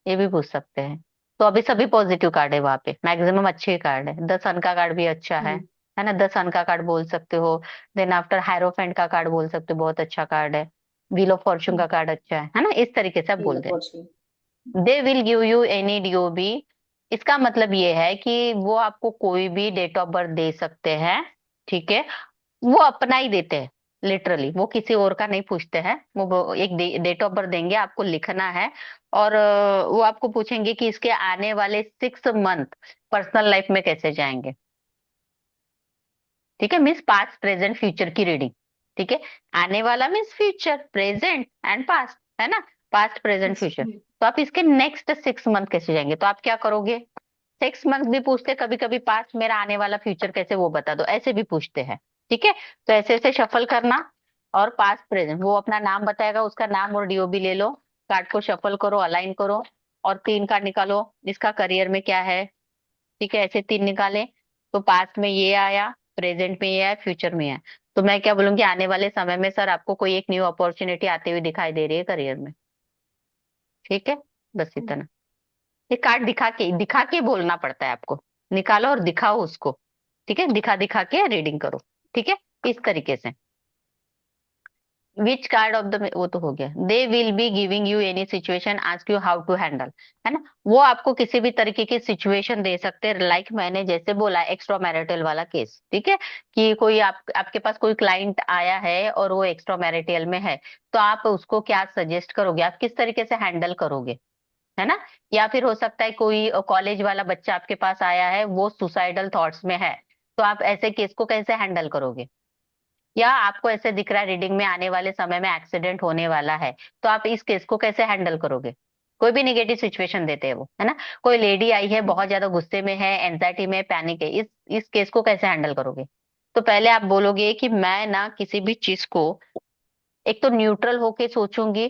ये भी पूछ सकते हैं। तो अभी सभी पॉजिटिव कार्ड है वहां पे, मैक्सिमम अच्छे कार्ड है। 10 का कार्ड भी अच्छा है ना, 10 का कार्ड बोल सकते हो। देन आफ्टर हायरोफेंट का कार्ड बोल सकते हो, बहुत अच्छा कार्ड है। व्हील ऑफ फॉर्चून का कार्ड अच्छा है ना, इस तरीके से आप बोल दे। Fortune. They will give you any DOB, इसका मतलब ये है कि वो आपको कोई भी डेट ऑफ बर्थ दे सकते हैं, ठीक है। वो अपना ही देते हैं, लिटरली वो किसी और का नहीं पूछते हैं। वो एक डेट ऑफ बर्थ देंगे, आपको लिखना है। और वो आपको पूछेंगे कि इसके आने वाले 6 मंथ पर्सनल लाइफ में कैसे जाएंगे, ठीक है। मीन्स पास्ट प्रेजेंट फ्यूचर की रीडिंग, ठीक है। आने वाला means future, present and past, है ना, पास्ट प्रेजेंट फ्यूचर। तो आप इसके नेक्स्ट 6 मंथ कैसे जाएंगे, तो आप क्या करोगे, 6 मंथ भी पूछते, कभी कभी पास्ट, मेरा आने वाला फ्यूचर कैसे वो बता दो, ऐसे भी पूछते हैं, ठीक है। तो ऐसे ऐसे शफल करना, और पास्ट प्रेजेंट वो अपना नाम बताएगा, उसका नाम और डीओबी ले लो, कार्ड को शफल करो, अलाइन करो, और 3 कार्ड निकालो, इसका करियर में क्या है, ठीक है। ऐसे 3 निकाले, तो पास्ट में ये आया, प्रेजेंट में ये आया, फ्यूचर में ये आया। तो मैं क्या बोलूंगी, आने वाले समय में सर आपको कोई एक न्यू अपॉर्चुनिटी आती हुई दिखाई दे रही है करियर में, ठीक है। बस इतना, ये कार्ड दिखा के बोलना पड़ता है आपको, निकालो और दिखाओ उसको, ठीक है, दिखा दिखा के रीडिंग करो, ठीक है, इस तरीके से। विच कार्ड ऑफ द, वो तो हो गया। They will be giving you any situation, ask you how to handle, है ना। वो आपको किसी भी तरीके की सिचुएशन दे सकते हैं, लाइक मैंने जैसे बोला एक्स्ट्रा मैरिटल वाला केस, ठीक है, कि कोई आपके पास कोई क्लाइंट आया है और वो एक्स्ट्रा मैरिटल में है, तो आप उसको क्या सजेस्ट करोगे, आप किस तरीके से हैंडल करोगे, है ना। या फिर हो सकता है कोई कॉलेज वाला बच्चा आपके पास आया है, वो सुसाइडल थॉट्स में है, तो आप ऐसे केस को कैसे हैंडल करोगे। या आपको ऐसे दिख रहा है रीडिंग में आने वाले समय में एक्सीडेंट होने वाला है, तो आप इस केस को कैसे हैंडल करोगे। कोई भी निगेटिव सिचुएशन देते हैं वो, है ना। कोई लेडी आई है, बहुत ज्यादा गुस्से में है, एंजाइटी में, पैनिक है, इस केस को कैसे हैंडल करोगे। तो पहले आप बोलोगे कि मैं ना किसी भी चीज को एक तो न्यूट्रल होके सोचूंगी,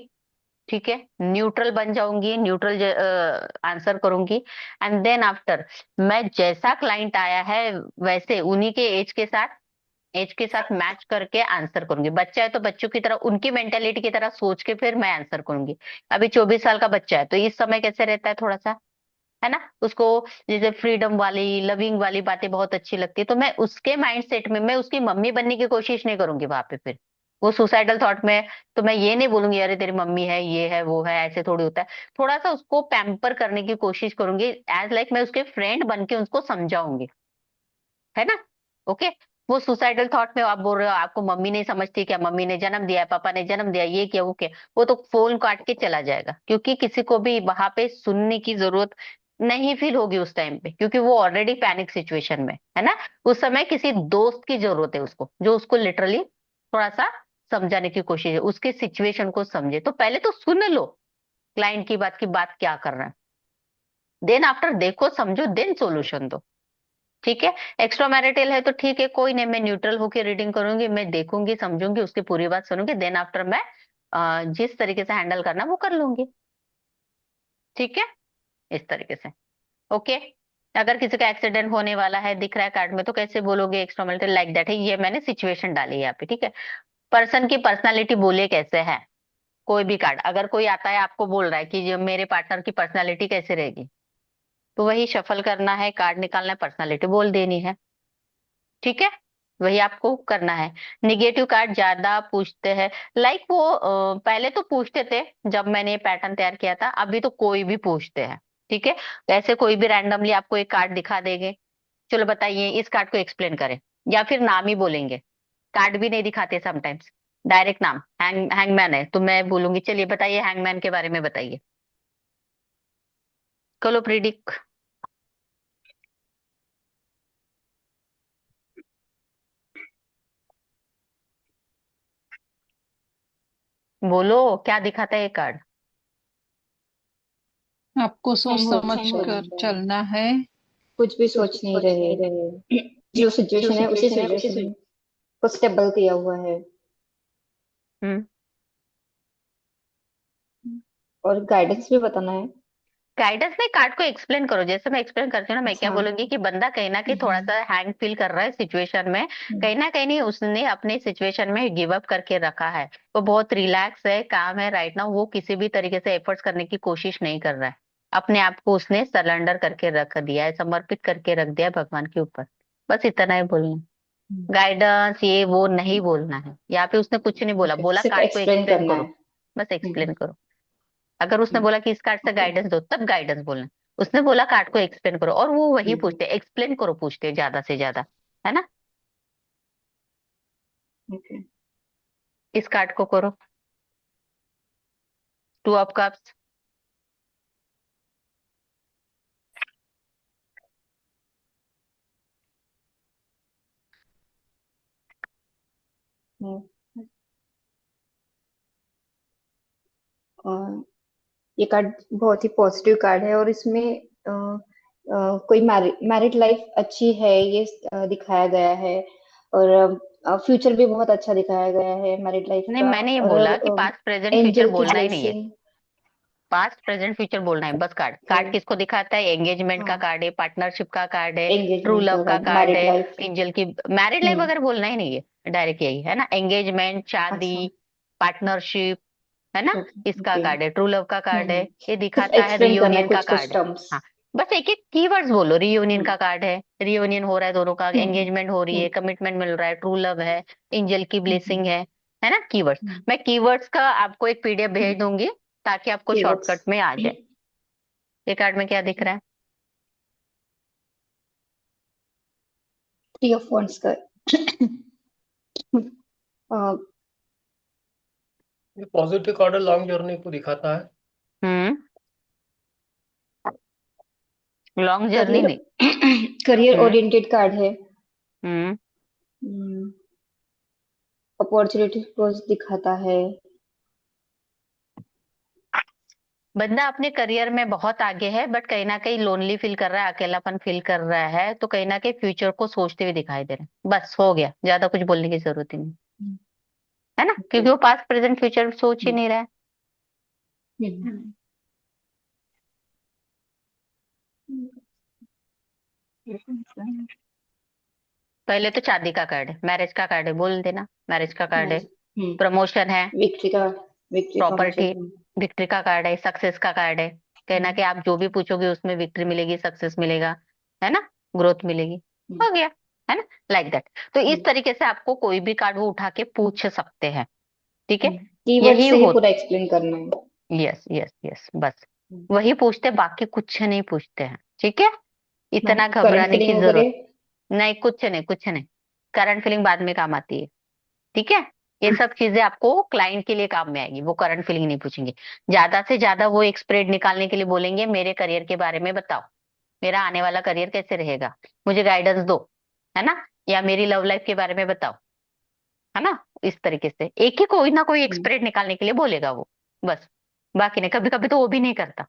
ठीक है, न्यूट्रल बन जाऊंगी, न्यूट्रल आंसर करूंगी। एंड देन आफ्टर, मैं जैसा क्लाइंट आया है वैसे उन्हीं के एज के साथ मैच करके आंसर करूंगी। बच्चा है तो बच्चों की तरह, उनकी मेंटेलिटी की तरह सोच के फिर मैं आंसर करूंगी। अभी 24 साल का बच्चा है, तो इस समय कैसे रहता है थोड़ा सा, है ना, उसको जैसे फ्रीडम वाली, लविंग वाली बातें बहुत अच्छी लगती है, तो मैं उसके माइंड सेट में, मैं उसकी मम्मी बनने की कोशिश नहीं करूंगी वहां पे फिर, वो सुसाइडल थॉट में। तो मैं ये नहीं बोलूंगी अरे तेरी मम्मी है, ये है, वो है, ऐसे थोड़ी होता है। थोड़ा सा उसको पैम्पर करने की कोशिश करूंगी, एज लाइक मैं उसके फ्रेंड बन के उसको समझाऊंगी, है ना। ओके। वो सुसाइडल थॉट में आप बोल रहे हो आपको मम्मी नहीं समझती क्या, मम्मी ने जन्म दिया है, पापा ने जन्म दिया, ये क्या वो क्या, वो तो फोन काट के चला जाएगा, क्योंकि किसी को भी वहां पे सुनने की जरूरत नहीं फील होगी उस टाइम पे, क्योंकि वो ऑलरेडी पैनिक सिचुएशन में है ना। उस समय किसी दोस्त की जरूरत है उसको, जो उसको लिटरली थोड़ा सा समझाने की कोशिश है, उसके सिचुएशन को समझे। तो पहले तो सुन लो क्लाइंट की बात क्या कर रहा है, देन आफ्टर देखो, समझो, देन सॉल्यूशन दो, ठीक है। एक्स्ट्रा मैरिटल है तो ठीक है, कोई नहीं, मैं न्यूट्रल होकर रीडिंग करूंगी, मैं देखूंगी, समझूंगी, उसकी पूरी बात सुनूंगी, देन आफ्टर मैं जिस तरीके से हैंडल करना वो कर लूंगी, ठीक है, इस तरीके से। ओके। अगर किसी का एक्सीडेंट होने वाला है दिख रहा है कार्ड में, तो कैसे बोलोगे, एक्स्ट्रा मैरिटल लाइक दैट है, ये मैंने सिचुएशन डाली है यहाँ पे, ठीक है। पर्सन की पर्सनालिटी बोले कैसे है, कोई भी कार्ड अगर कोई आता है आपको बोल रहा है कि जो मेरे पार्टनर की पर्सनालिटी कैसे रहेगी, तो वही शफल करना है, कार्ड निकालना है, पर्सनालिटी बोल देनी है, ठीक है, वही आपको करना है। निगेटिव कार्ड ज्यादा पूछते हैं, लाइक वो पहले तो पूछते थे जब मैंने ये पैटर्न तैयार किया था, अभी तो कोई भी पूछते हैं, ठीक है। ऐसे कोई भी रैंडमली आपको एक कार्ड दिखा देंगे, चलो बताइए इस कार्ड को एक्सप्लेन करें, या फिर नाम ही बोलेंगे, कार्ड भी नहीं दिखाते समटाइम्स, डायरेक्ट नाम, हैंगमैन है तो मैं बोलूंगी चलिए बताइए हैंगमैन के बारे में बताइए, चलो प्रिडिक्ट, बोलो क्या दिखाता है ये कार्ड। आपको सोच हैंग समझ होता कर है, चलना है। कुछ भी सोच नहीं रहे, जो सिचुएशन है उसी सिचुएशन को स्टेबल किया हुआ है। हम्म। और गाइडेंस भी बताना है। गाइडेंस में कार्ड को एक्सप्लेन करो, जैसे मैं एक्सप्लेन करती हूँ ना, मैं क्या अच्छा। बोलूंगी कि बंदा कहीं ना कहीं थोड़ा सा हैंग फील कर रहा है सिचुएशन में, कहीं ना कहीं नहीं, उसने अपनी सिचुएशन में गिव अप करके रखा है, वो बहुत रिलैक्स है, काम है राइट नाउ, वो किसी भी तरीके से एफर्ट्स करने की कोशिश नहीं कर रहा है, अपने आप को उसने सरेंडर करके रख दिया है, समर्पित करके रख दिया है भगवान के ऊपर, बस इतना ही बोलना। गाइडेंस ये वो नहीं बोलना है यहाँ पे। उसने कुछ नहीं बोला, ओके, बोला सिर्फ कार्ड को एक्सप्लेन एक्सप्लेन करना करो, है। बस हम्म एक्सप्लेन करो। अगर उसने हम्म, बोला कि इस कार्ड से ओके। गाइडेंस दो, तब गाइडेंस बोलना है। उसने बोला कार्ड को एक्सप्लेन करो, और वो वही हम्म पूछते एक्सप्लेन करो, पूछते ज्यादा से ज्यादा, है ना। ओके। इस कार्ड को करो, टू ऑफ कप्स। हम्म, और ये कार्ड बहुत ही पॉजिटिव कार्ड है, और इसमें कोई मैरिड लाइफ अच्छी है ये दिखाया गया है। और फ्यूचर भी बहुत अच्छा दिखाया गया है मैरिड लाइफ नहीं, का। मैंने ये और बोला कि पास्ट प्रेजेंट फ्यूचर एंजल की बोलना ही नहीं है। ब्लेसिंग। पास्ट प्रेजेंट फ्यूचर बोलना है बस। कार्ड कार्ड किसको दिखाता है? एंगेजमेंट का हाँ, कार्ड है, पार्टनरशिप का कार्ड है, ट्रू एंगेजमेंट लव का का कार्ड, कार्ड मैरिड है, लाइफ। एंजल की। मैरिड लाइफ हम्म वगैरह बोलना ही नहीं है, डायरेक्ट यही है ना, एंगेजमेंट, शादी, अच्छा। पार्टनरशिप, है ना। ओके इसका ओके। कार्ड है, ट्रू लव का कार्ड है, ये सिर्फ दिखाता है, एक्सप्लेन करना है रियूनियन का कुछ कुछ कार्ड है। टर्म्स। हाँ, बस एक एक कीवर्ड्स बोलो। रियूनियन हम्म का कार्ड है, रियूनियन हो रहा है दोनों का, हम्म एंगेजमेंट हो रही हम्म है, कमिटमेंट मिल रहा है, ट्रू लव है, एंजल की हम्म ब्लेसिंग है ना, कीवर्ड्स। मैं कीवर्ड्स का आपको एक पीडीएफ भेज दूंगी, ताकि आपको कीवर्ड्स। शॉर्टकट में आ जाए। ये कार्ड में क्या दिख रहा है? थ्री ऑफ wands का अ, ये पॉजिटिव कार्ड लॉन्ग जर्नी को दिखाता है। हम्म। लॉन्ग जर्नी करियर नहीं। करियर हम्म ओरिएंटेड कार्ड है। हम्म। अपॉर्चुनिटी को दिखाता है। बंदा अपने करियर में बहुत आगे है, बट कहीं ना कहीं लोनली फील कर रहा है, अकेलापन फील कर रहा है, तो कहीं ना कहीं फ्यूचर को सोचते हुए दिखाई दे रहे हैं। बस हो गया, ज्यादा कुछ बोलने की जरूरत ही नहीं, है ना, ओके। क्योंकि वो पास्ट प्रेजेंट फ्यूचर सोच ही नहीं रहा है। हम्म, ये तो सही है। पहले तो शादी का कार्ड है, मैरिज का कार्ड है, बोल देना मैरिज का कार्ड है, मैरिज। हम्म प्रमोशन है, विक्ट्री का। Victory property, promotion. विक्ट्री का कार्ड है, सक्सेस का कार्ड है। कहना कि आप जो भी पूछोगे उसमें विक्ट्री मिलेगी, सक्सेस मिलेगा, है ना, ग्रोथ मिलेगी। हो गया, है ना, लाइक दैट। तो इस तरीके से आपको कोई भी कार्ड वो उठा के पूछ सकते हैं, ठीक है। कीवर्ड यही से ही हो, पूरा एक्सप्लेन करना है। यस यस यस, बस वही पूछते, बाकी कुछ नहीं पूछते हैं, ठीक है। इतना करंट घबराने की फीलिंग जरूरत वगैरह। नहीं, कुछ नहीं कुछ नहीं। करंट फीलिंग बाद में काम आती है, ठीक है। ये सब चीजें आपको क्लाइंट के लिए काम में आएगी, वो करंट फीलिंग नहीं पूछेंगे। ज्यादा से ज्यादा वो एक स्प्रेड निकालने के लिए बोलेंगे, मेरे करियर के बारे में बताओ, मेरा आने वाला करियर कैसे रहेगा, मुझे गाइडेंस दो, है ना, या मेरी लव लाइफ के बारे में बताओ, है ना। इस तरीके से एक ही कोई ना कोई एक स्प्रेड निकालने के लिए बोलेगा वो, बस। बाकी नहीं, कभी कभी तो वो भी नहीं करता,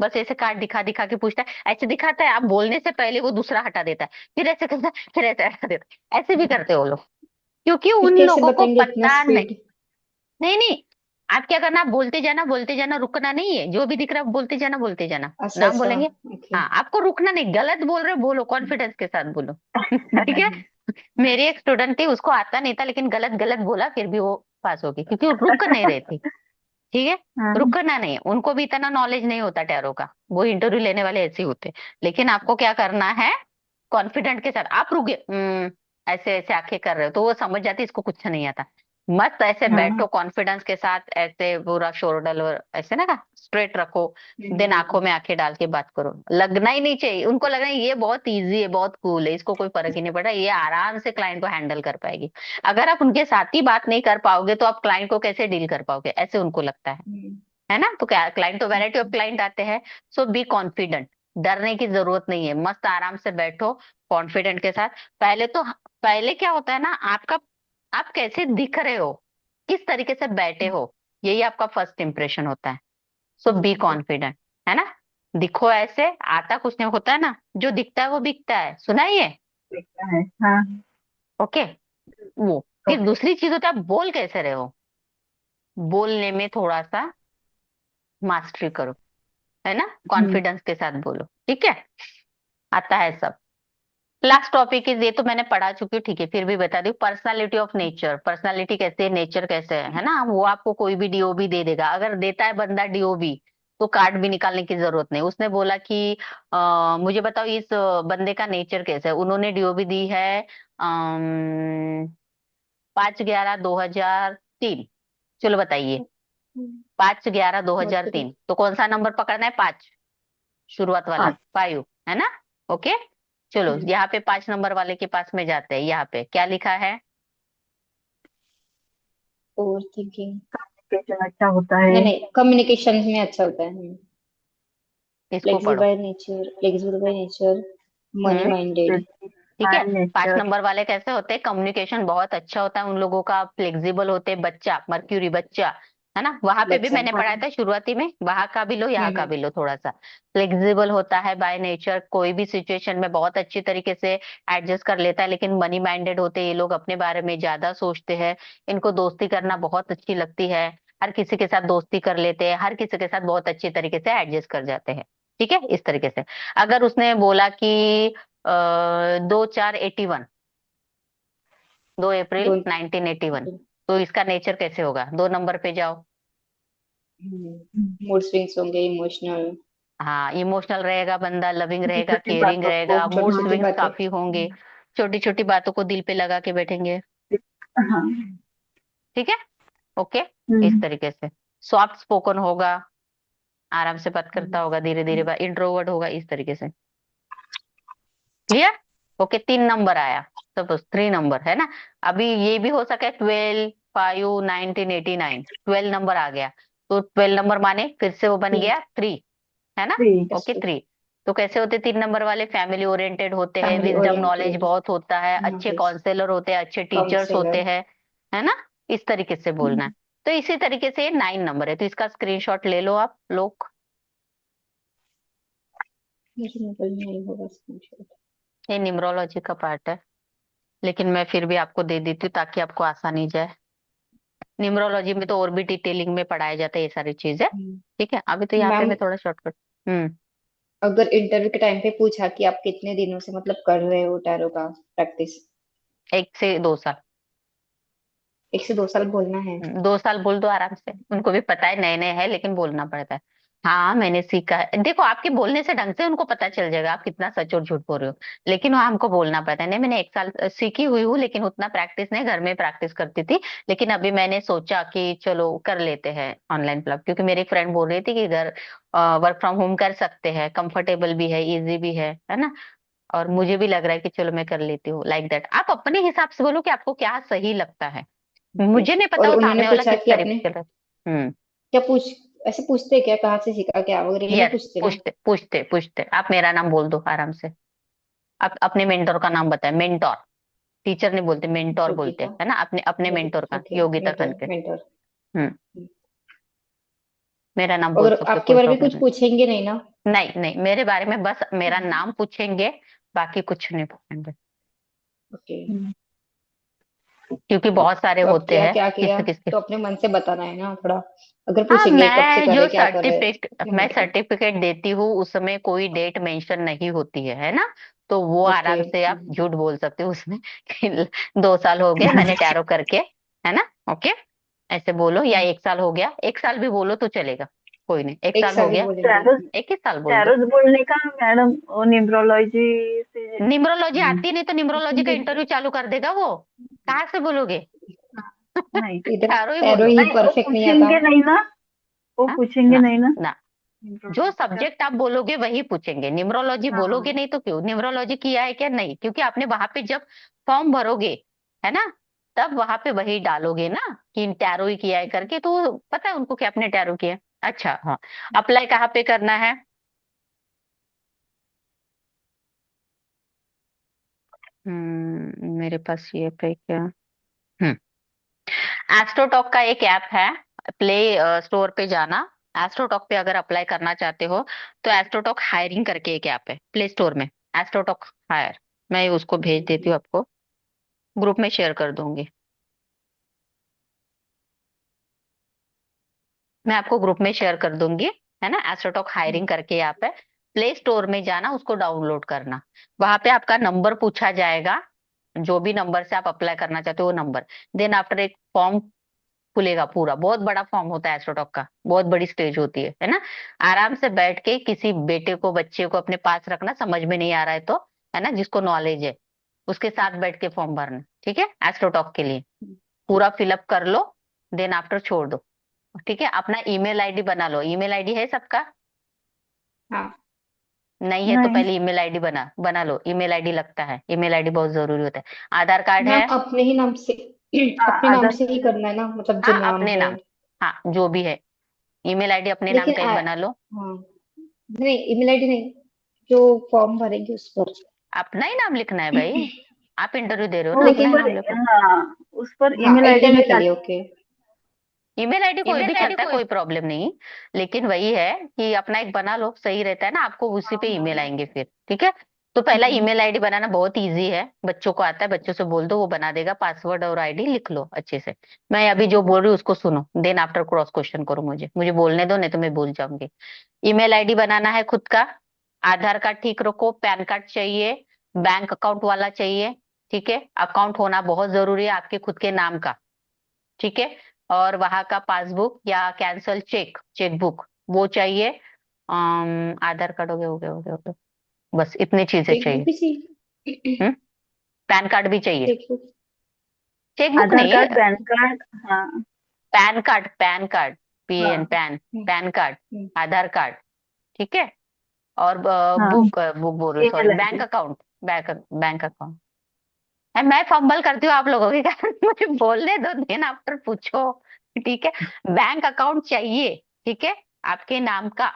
बस ऐसे कार्ड दिखा दिखा के पूछता है, ऐसे दिखाता है, आप बोलने से पहले वो दूसरा हटा देता है, फिर ऐसे करता है, फिर ऐसे हटा देता है, ऐसे भी करते हो लोग, क्योंकि फिर उन कैसे लोगों को बताएंगे इतना पता नहीं। स्पीड? नहीं नहीं, आप क्या करना, आप बोलते जाना, रुकना नहीं है, जो भी दिख रहा है बोलते जाना, अच्छा नाम अच्छा। बोलेंगे। ओके। हाँ, आपको रुकना नहीं, गलत बोल रहे हो बोलो, कॉन्फिडेंस के साथ बोलो ठीक है। मेरी एक स्टूडेंट थी, उसको आता नहीं था, लेकिन गलत गलत बोला, फिर भी वो पास हो गई, क्योंकि वो रुक नहीं रही थी, ठीक है। हाँ, रुकना नहीं है, उनको भी इतना नॉलेज नहीं होता टैरो का, वो इंटरव्यू लेने वाले ऐसे ही होते। लेकिन आपको क्या करना है, कॉन्फिडेंट के साथ आप रुके, ऐसे ऐसे आंखें कर रहे हो, तो वो समझ जाती है इसको कुछ नहीं आता। मस्त ऐसे बैठो हाँ, कॉन्फिडेंस के साथ, ऐसे पूरा शोल्डर और ऐसे ना स्ट्रेट रखो, देन आंखों हम्म में आंखें डाल के बात करो। लगना ही नहीं चाहिए, उनको लगना है ये बहुत इजी है, बहुत कूल है, इसको कोई फर्क ही नहीं पड़ा, ये आराम से क्लाइंट को हैंडल कर पाएगी। अगर आप उनके साथ ही बात नहीं कर पाओगे, तो आप क्लाइंट को कैसे डील कर पाओगे, ऐसे उनको लगता हम्म है ना। तो क्या, क्लाइंट तो वैरायटी ऑफ क्लाइंट आते हैं। सो बी कॉन्फिडेंट, डरने की जरूरत नहीं है, मस्त आराम से बैठो कॉन्फिडेंट के साथ। पहले क्या होता है ना, आपका, आप कैसे दिख रहे हो, किस तरीके से बैठे हो, यही आपका फर्स्ट इंप्रेशन होता है। सो बी कॉन्फिडेंट, है ना। दिखो ऐसे, आता कुछ नहीं, होता है ना, जो दिखता है वो बिकता है, सुना ही है। देखता है। हाँ, ओके, वो फिर ओके। दूसरी चीज होता है, आप बोल कैसे रहे हो, बोलने में थोड़ा सा मास्टरी करो, है ना, हम्म, कॉन्फिडेंस के साथ बोलो, ठीक है। आता है सब। लास्ट टॉपिक इज, ये तो मैंने पढ़ा चुकी हूँ, ठीक है, फिर भी बता दूं, पर्सनालिटी ऑफ नेचर। पर्सनालिटी कैसे है, नेचर कैसे है ना, वो आपको कोई भी डीओबी दे देगा, अगर देता है बंदा डीओबी, तो कार्ड भी निकालने की जरूरत नहीं। उसने बोला कि मुझे बताओ इस बंदे का नेचर कैसा है। उन्होंने डीओबी दी है 5/11/2003। चलो बताइए, 5/11/2003, तो कौन सा नंबर पकड़ना है? 5, शुरुआत वाला 5, है ना? ओके, चलो यहाँ पे 5 नंबर वाले के पास में जाते हैं। यहाँ पे क्या लिखा है? Over thinking. कम्युनिकेशन अच्छा होता है। नहीं नहीं, कम्युनिकेशन में अच्छा होता है। इसको पढ़ो। Flexible by nature, money hmm minded. ठीक है। पांच नेचर। नंबर वाले कैसे होते हैं? कम्युनिकेशन बहुत अच्छा होता है उन लोगों का, फ्लेक्सिबल होते हैं। बच्चा, मर्क्यूरी बच्चा, है ना? वहां पे भी बच्चा। मैंने पढ़ाया था शुरुआती में, वहां का भी लो यहाँ का हम्म। भी लो थोड़ा सा। फ्लेक्सिबल होता है बाय नेचर, कोई भी सिचुएशन में बहुत अच्छी तरीके से एडजस्ट कर लेता है। लेकिन मनी माइंडेड होते हैं ये लोग, अपने बारे में ज्यादा सोचते हैं। इनको दोस्ती करना बहुत अच्छी लगती है, हर किसी के साथ दोस्ती कर लेते हैं, हर किसी के साथ बहुत अच्छी तरीके से एडजस्ट कर जाते हैं। ठीक है, इस तरीके से। अगर उसने बोला कि 2/4/81, 2 अप्रैल दो। 1981, तो इसका नेचर कैसे होगा? 2 नंबर पे जाओ। मूड स्विंग्स होंगे, इमोशनल। हाँ, इमोशनल रहेगा बंदा, लविंग छोटी रहेगा, छोटी केयरिंग बातों को। रहेगा, छोटी मूड छोटी स्विंग्स बातें। काफी होंगे, छोटी छोटी बातों को दिल पे लगा के बैठेंगे। हाँ। ठीक है, ओके। इस हम्म। तरीके से सॉफ्ट स्पोकन होगा, आराम से बात करता हम्म। होगा, धीरे धीरे बात, इंट्रोवर्ट होगा, इस तरीके से। क्लियर? ओके, 3 नंबर आया, सपोज 3 नंबर है ना। अभी ये भी हो सके 12/5/1989, 12 नंबर आ गया, तो 12 नंबर माने फिर से वो बन ठीक। गया 3, है ना? थ्री। ओके, 3। तो कैसे होते 3 नंबर वाले? फैमिली ओरिएंटेड होते हैं, फैमिली विजडम नॉलेज ओरिएंटेड। बहुत होता है, अच्छे नॉलेज। काउंसलर होते हैं, अच्छे टीचर्स होते काउंसलर। हैं, है ना? इस तरीके से बोलना है। तो इसी तरीके से ये 9 नंबर है, तो इसका स्क्रीनशॉट ले लो आप लोग। मुझे नकल नहीं होगा स्क्रीनशॉट। ये न्यूमरोलॉजी का पार्ट है, लेकिन मैं फिर भी आपको दे देती हूँ ताकि आपको आसानी जाए। न्यूमरोलॉजी में तो और भी डिटेलिंग में पढ़ाया जाता है ये सारी चीजें। ठीक है, अभी तो यहाँ पे मैम, मैं थोड़ा शॉर्टकट। हम्म अगर इंटरव्यू के टाइम पे पूछा कि आप कितने दिनों से मतलब कर रहे हो टैरो का प्रैक्टिस, 1 से 2 साल। 1 से 2 साल बोलना है। 2 साल बोल दो आराम से, उनको भी पता है नए नए है, लेकिन बोलना पड़ता है। हाँ, मैंने सीखा है। देखो, आपके बोलने से ढंग से उनको पता चल जाएगा आप कितना सच और झूठ बोल रहे हो, लेकिन वहाँ हमको बोलना पड़ता है। नहीं, मैंने 1 साल सीखी हुई हूँ, लेकिन उतना प्रैक्टिस नहीं, घर में प्रैक्टिस करती थी। लेकिन अभी मैंने सोचा कि चलो कर लेते हैं ऑनलाइन क्लब, क्योंकि मेरी एक फ्रेंड बोल रही थी कि घर वर्क फ्रॉम होम कर सकते हैं, कंफर्टेबल भी है, इजी भी है ना? और मुझे भी लग रहा है कि चलो मैं कर लेती हूँ लाइक दैट। आप अपने हिसाब से बोलो कि आपको क्या सही लगता है, ओके। मुझे नहीं पता और वो उन्होंने सामने वाला पूछा किस कि तरीके आपने का है। क्या पूछ, ऐसे पूछते क्या, कहाँ से सीखा क्या वगैरह, ये नहीं यस, पूछते ना? पूछते पूछते पूछते। आप मेरा नाम बोल दो आराम से, आप अपने मेंटोर का नाम बताए। मेंटोर, टीचर नहीं बोलते, मेंटोर बोलते योगिता। हैं, है ना? अपने अपने मेंटोर का, ओके, योगिता मेंटर खनके। मेंटर। हम्म मेरा नाम बोल अगर सकते हो, आपके कोई बारे में प्रॉब्लम कुछ नहीं। पूछेंगे नहीं ना? नहीं नहीं, मेरे बारे में बस मेरा नाम पूछेंगे, बाकी कुछ नहीं पूछेंगे, ओके। क्योंकि बहुत सारे तो अब होते क्या हैं, क्या किया, किस किसके। तो अपने मन से बताना है ना थोड़ा। अगर हाँ, पूछेंगे कब से मैं कर जो रहे, क्या कर रहे, सर्टिफिकेट ये मैं मत कर। सर्टिफिकेट देती हूँ उसमें कोई डेट मेंशन नहीं होती है ना? तो वो ओके। आराम से आप झूठ बोल सकते हो उसमें कि 2 साल हो गए मैंने टैरो करके, है ना? ओके, ऐसे बोलो, या 1 साल हो गया, 1 साल भी बोलो तो चलेगा, कोई नहीं, एक एक साल हो साल ही गया, बोलेंगे। टैरो। 21 साल बोल दो। टैरो बोलने का मैडम, वो न्यूमरोलॉजी से। निम्रोलॉजी आती नहीं तो निम्रोलॉजी का पूछेंगे इंटरव्यू चालू कर देगा वो, कहाँ से बोलोगे? नहीं। इधर टैरो ही टैरो बोलो। ही नहीं, वो परफेक्ट नहीं आता। पूछेंगे नहीं ना। वो हाँ, पूछेंगे ना नहीं ना ना, जो न्यूमरोलॉजी का। सब्जेक्ट आप बोलोगे वही पूछेंगे, न्यूमरोलॉजी बोलोगे हाँ। नहीं तो क्यों? न्यूमरोलॉजी किया है क्या? नहीं, क्योंकि आपने वहां पे जब फॉर्म भरोगे, है ना, तब वहां पे वही डालोगे ना कि टैरो ही किया है करके, तो पता है उनको कि आपने टैरो किया है। अच्छा, हाँ, अप्लाई कहाँ पे करना है? मेरे पास ये पे क्या। हम्म एस्ट्रोटॉक का एक ऐप है, प्ले स्टोर पे जाना। एस्ट्रोटॉक पे अगर अप्लाई करना चाहते हो तो एस्ट्रोटॉक हायरिंग करके एक ऐप है प्ले स्टोर में, एस्ट्रोटॉक हायर। मैं उसको भेज देती हूँ आपको, ग्रुप में शेयर कर दूंगी। मैं आपको ग्रुप में शेयर कर दूंगी, है ना? एस्ट्रोटॉक हायरिंग करके ऐप है, प्ले स्टोर में जाना, उसको डाउनलोड करना। वहां पे आपका नंबर पूछा जाएगा, जो भी नंबर से आप अप्लाई करना चाहते हो वो नंबर। देन आफ्टर एक फॉर्म खुलेगा पूरा, बहुत बड़ा फॉर्म होता है एस्ट्रोटॉक का, बहुत बड़ी स्टेज होती है ना। आराम से बैठ के किसी बेटे को बच्चे को अपने पास रखना, समझ में नहीं आ रहा है तो, है ना, जिसको नॉलेज है उसके साथ बैठ के फॉर्म भरना, ठीक है, एस्ट्रोटॉक के लिए। पूरा फिलअप कर लो, देन आफ्टर छोड़ दो, ठीक है। अपना ईमेल आईडी बना लो, ईमेल आईडी है सबका? हाँ नहीं है तो नहीं। पहले ईमेल आईडी बना बना लो, ईमेल आईडी लगता है, ईमेल आईडी बहुत जरूरी होता है। आधार कार्ड मैम, है? अपने ही नाम से हाँ, अपने नाम आधार से ही कार्ड। करना है ना, मतलब जो हाँ नाम अपने है। नाम, हाँ जो भी है, ईमेल आईडी अपने नाम लेकिन का एक बना लो। हाँ, नहीं ईमेल आईडी नहीं, जो फॉर्म भरेंगे उस पर। अपना ही नाम लिखना है भाई, आप इंटरव्यू दे रहे हो वो ना, उस अपना ही लेकिन नाम लिखो। पर, हाँ, उस पर हाँ, ईमेल आईडी इंटरव्यू भी के लिए, डाल। ओके। ईमेल आईडी कोई भी हाँ चलता है, कोई प्रॉब्लम नहीं। लेकिन वही है कि अपना एक बना लो, सही रहता है ना, आपको उसी पे ईमेल आएंगे फिर, ठीक है। तो पहला हम्म, ईमेल आईडी बनाना बहुत इजी है, बच्चों को आता है, बच्चों से बोल दो वो बना देगा, पासवर्ड और आईडी लिख लो अच्छे से। मैं अभी जो बोल रही हूँ उसको सुनो, देन आफ्टर क्रॉस क्वेश्चन करो, मुझे मुझे बोलने दो, नहीं तो मैं भूल जाऊंगी। ईमेल आईडी बनाना है खुद का, आधार कार्ड ठीक रखो, पैन कार्ड चाहिए, बैंक अकाउंट वाला चाहिए, ठीक है, अकाउंट होना बहुत जरूरी है आपके खुद के नाम का, ठीक है। और वहां का पासबुक या कैंसल चेकबुक वो चाहिए। आधार कार्ड हो गया, बस इतनी चीजें चेकबुक चाहिए। भी चाहिए? हम्म। पैन कार्ड भी चाहिए। चेकबुक। चेकबुक आधार नहीं, कार्ड, पैन कार्ड। हाँ। पैन कार्ड, हाँ। हम्म, पैन कार्ड, हम्म, आधार कार्ड, ठीक है। और हाँ। बुक बोल रही, sorry, email bank ID. Account, bank account है। मैं फंबल करती हूँ आप लोगों के कारण मुझे बोलने दो, देन आफ्टर पूछो, ठीक है। बैंक अकाउंट चाहिए, ठीक है, आपके नाम का,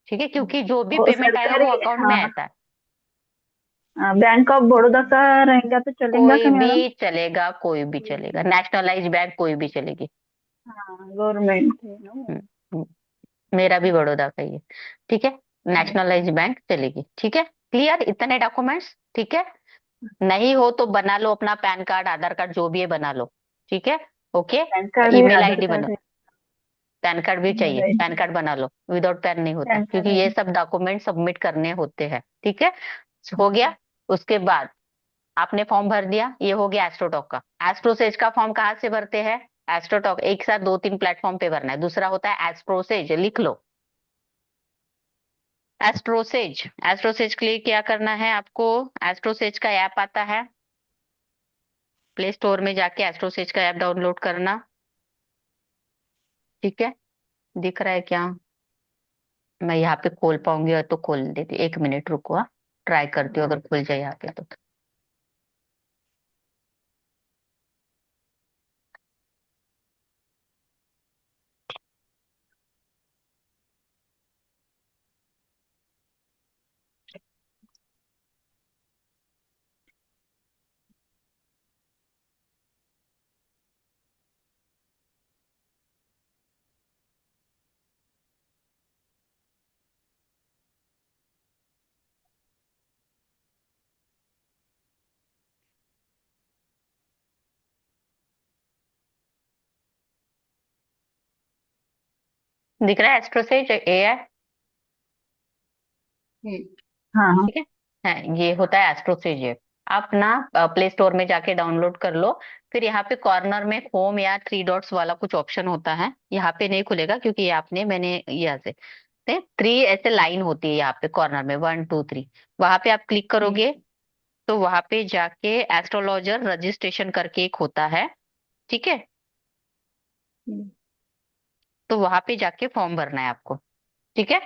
ठीक है, क्योंकि जो भी वो पेमेंट आएगा सरकारी। वो अकाउंट में हाँ। आता है। बैंक ऑफ बड़ौदा का रहेगा तो चलेगा कोई क्या भी मैडम? चलेगा, कोई भी चलेगा, नेशनलाइज बैंक कोई भी चलेगी। हाँ, गवर्नमेंट है ना वो। हम्म, हम्म, मेरा भी बड़ौदा का ही है, ठीक है। हम्म। नेशनलाइज बैंक चलेगी, ठीक है। क्लियर इतने डॉक्यूमेंट्स, ठीक है। नहीं हो तो बना लो अपना पैन कार्ड, आधार कार्ड जो भी है बना लो, ठीक है। ओके। पैन कार्ड है, ईमेल आधार आईडी कार्ड बनो, है। पैन कार्ड भी ईमेल चाहिए, पैन आईडी। कार्ड बना लो, विदाउट पैन नहीं होता पैन कार्ड क्योंकि है। ये सब डॉक्यूमेंट सबमिट करने होते हैं, ठीक है। हो गया। उसके बाद आपने फॉर्म भर दिया, ये हो गया एस्ट्रोटॉक का। एस्ट्रोसेज का फॉर्म कहाँ से भरते हैं? एस्ट्रोटॉक एक साथ दो तीन प्लेटफॉर्म पे भरना है, दूसरा होता है एस्ट्रोसेज, लिख लो। एस्ट्रोसेज, एस्ट्रोसेज के लिए क्या करना है आपको? एस्ट्रोसेज का ऐप आता है, प्ले स्टोर में जाके एस्ट्रोसेज का ऐप डाउनलोड करना, ठीक है। दिख रहा है क्या? मैं यहाँ पे खोल पाऊंगी और तो खोल देती हूँ, 1 मिनट रुको, ट्राई करती हूँ अगर खुल जाए यहाँ पे तो। दिख रहा है एस्ट्रोसेज ए है, हम्म, हाँ, हाँ। ठीक है ये होता है एस्ट्रोसेज ऐप। आप ना प्ले स्टोर में जाके डाउनलोड कर लो। फिर यहाँ पे कॉर्नर में होम या थ्री डॉट्स वाला कुछ ऑप्शन होता है, यहाँ पे नहीं खुलेगा क्योंकि ये आपने मैंने यहाँ से थ्री ऐसे लाइन होती है यहाँ पे कॉर्नर में, 1 2 3, वहां पे आप क्लिक हम्म, करोगे तो वहां पे जाके एस्ट्रोलॉजर रजिस्ट्रेशन करके एक होता है, ठीक है। हम्म, तो वहां पे जाके फॉर्म भरना है आपको, ठीक है।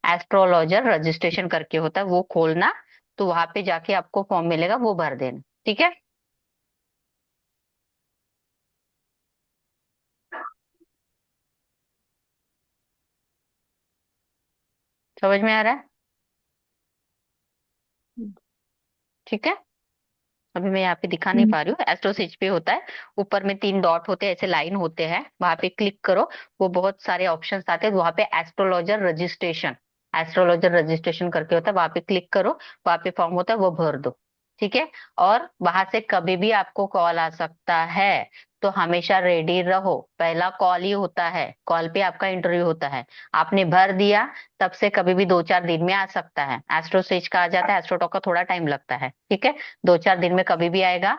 एस्ट्रोलॉजर रजिस्ट्रेशन करके होता है, वो खोलना, तो वहां पे जाके आपको फॉर्म मिलेगा, वो भर देना, ठीक है। समझ में आ रहा है? हम्म, ठीक है। अभी मैं यहाँ पे दिखा नहीं हम्म। पा रही हूँ, एस्ट्रोसेज पे होता है, ऊपर में 3 डॉट होते हैं, ऐसे लाइन होते हैं, वहां पे क्लिक करो, वो बहुत सारे ऑप्शंस आते हैं, वहां पे एस्ट्रोलॉजर रजिस्ट्रेशन करके होता है, वहां पे क्लिक करो, वहां पे फॉर्म होता है, वो भर दो, ठीक है। और वहां से कभी भी आपको कॉल आ सकता है, तो हमेशा रेडी रहो, पहला कॉल ही होता है, कॉल पे आपका इंटरव्यू होता है। आपने भर दिया, तब से कभी भी 2 4 दिन में आ सकता है, एस्ट्रोसेज का आ जाता है, एस्ट्रोटॉक का थोड़ा टाइम लगता है, ठीक है। 2 4 दिन में कभी भी आएगा।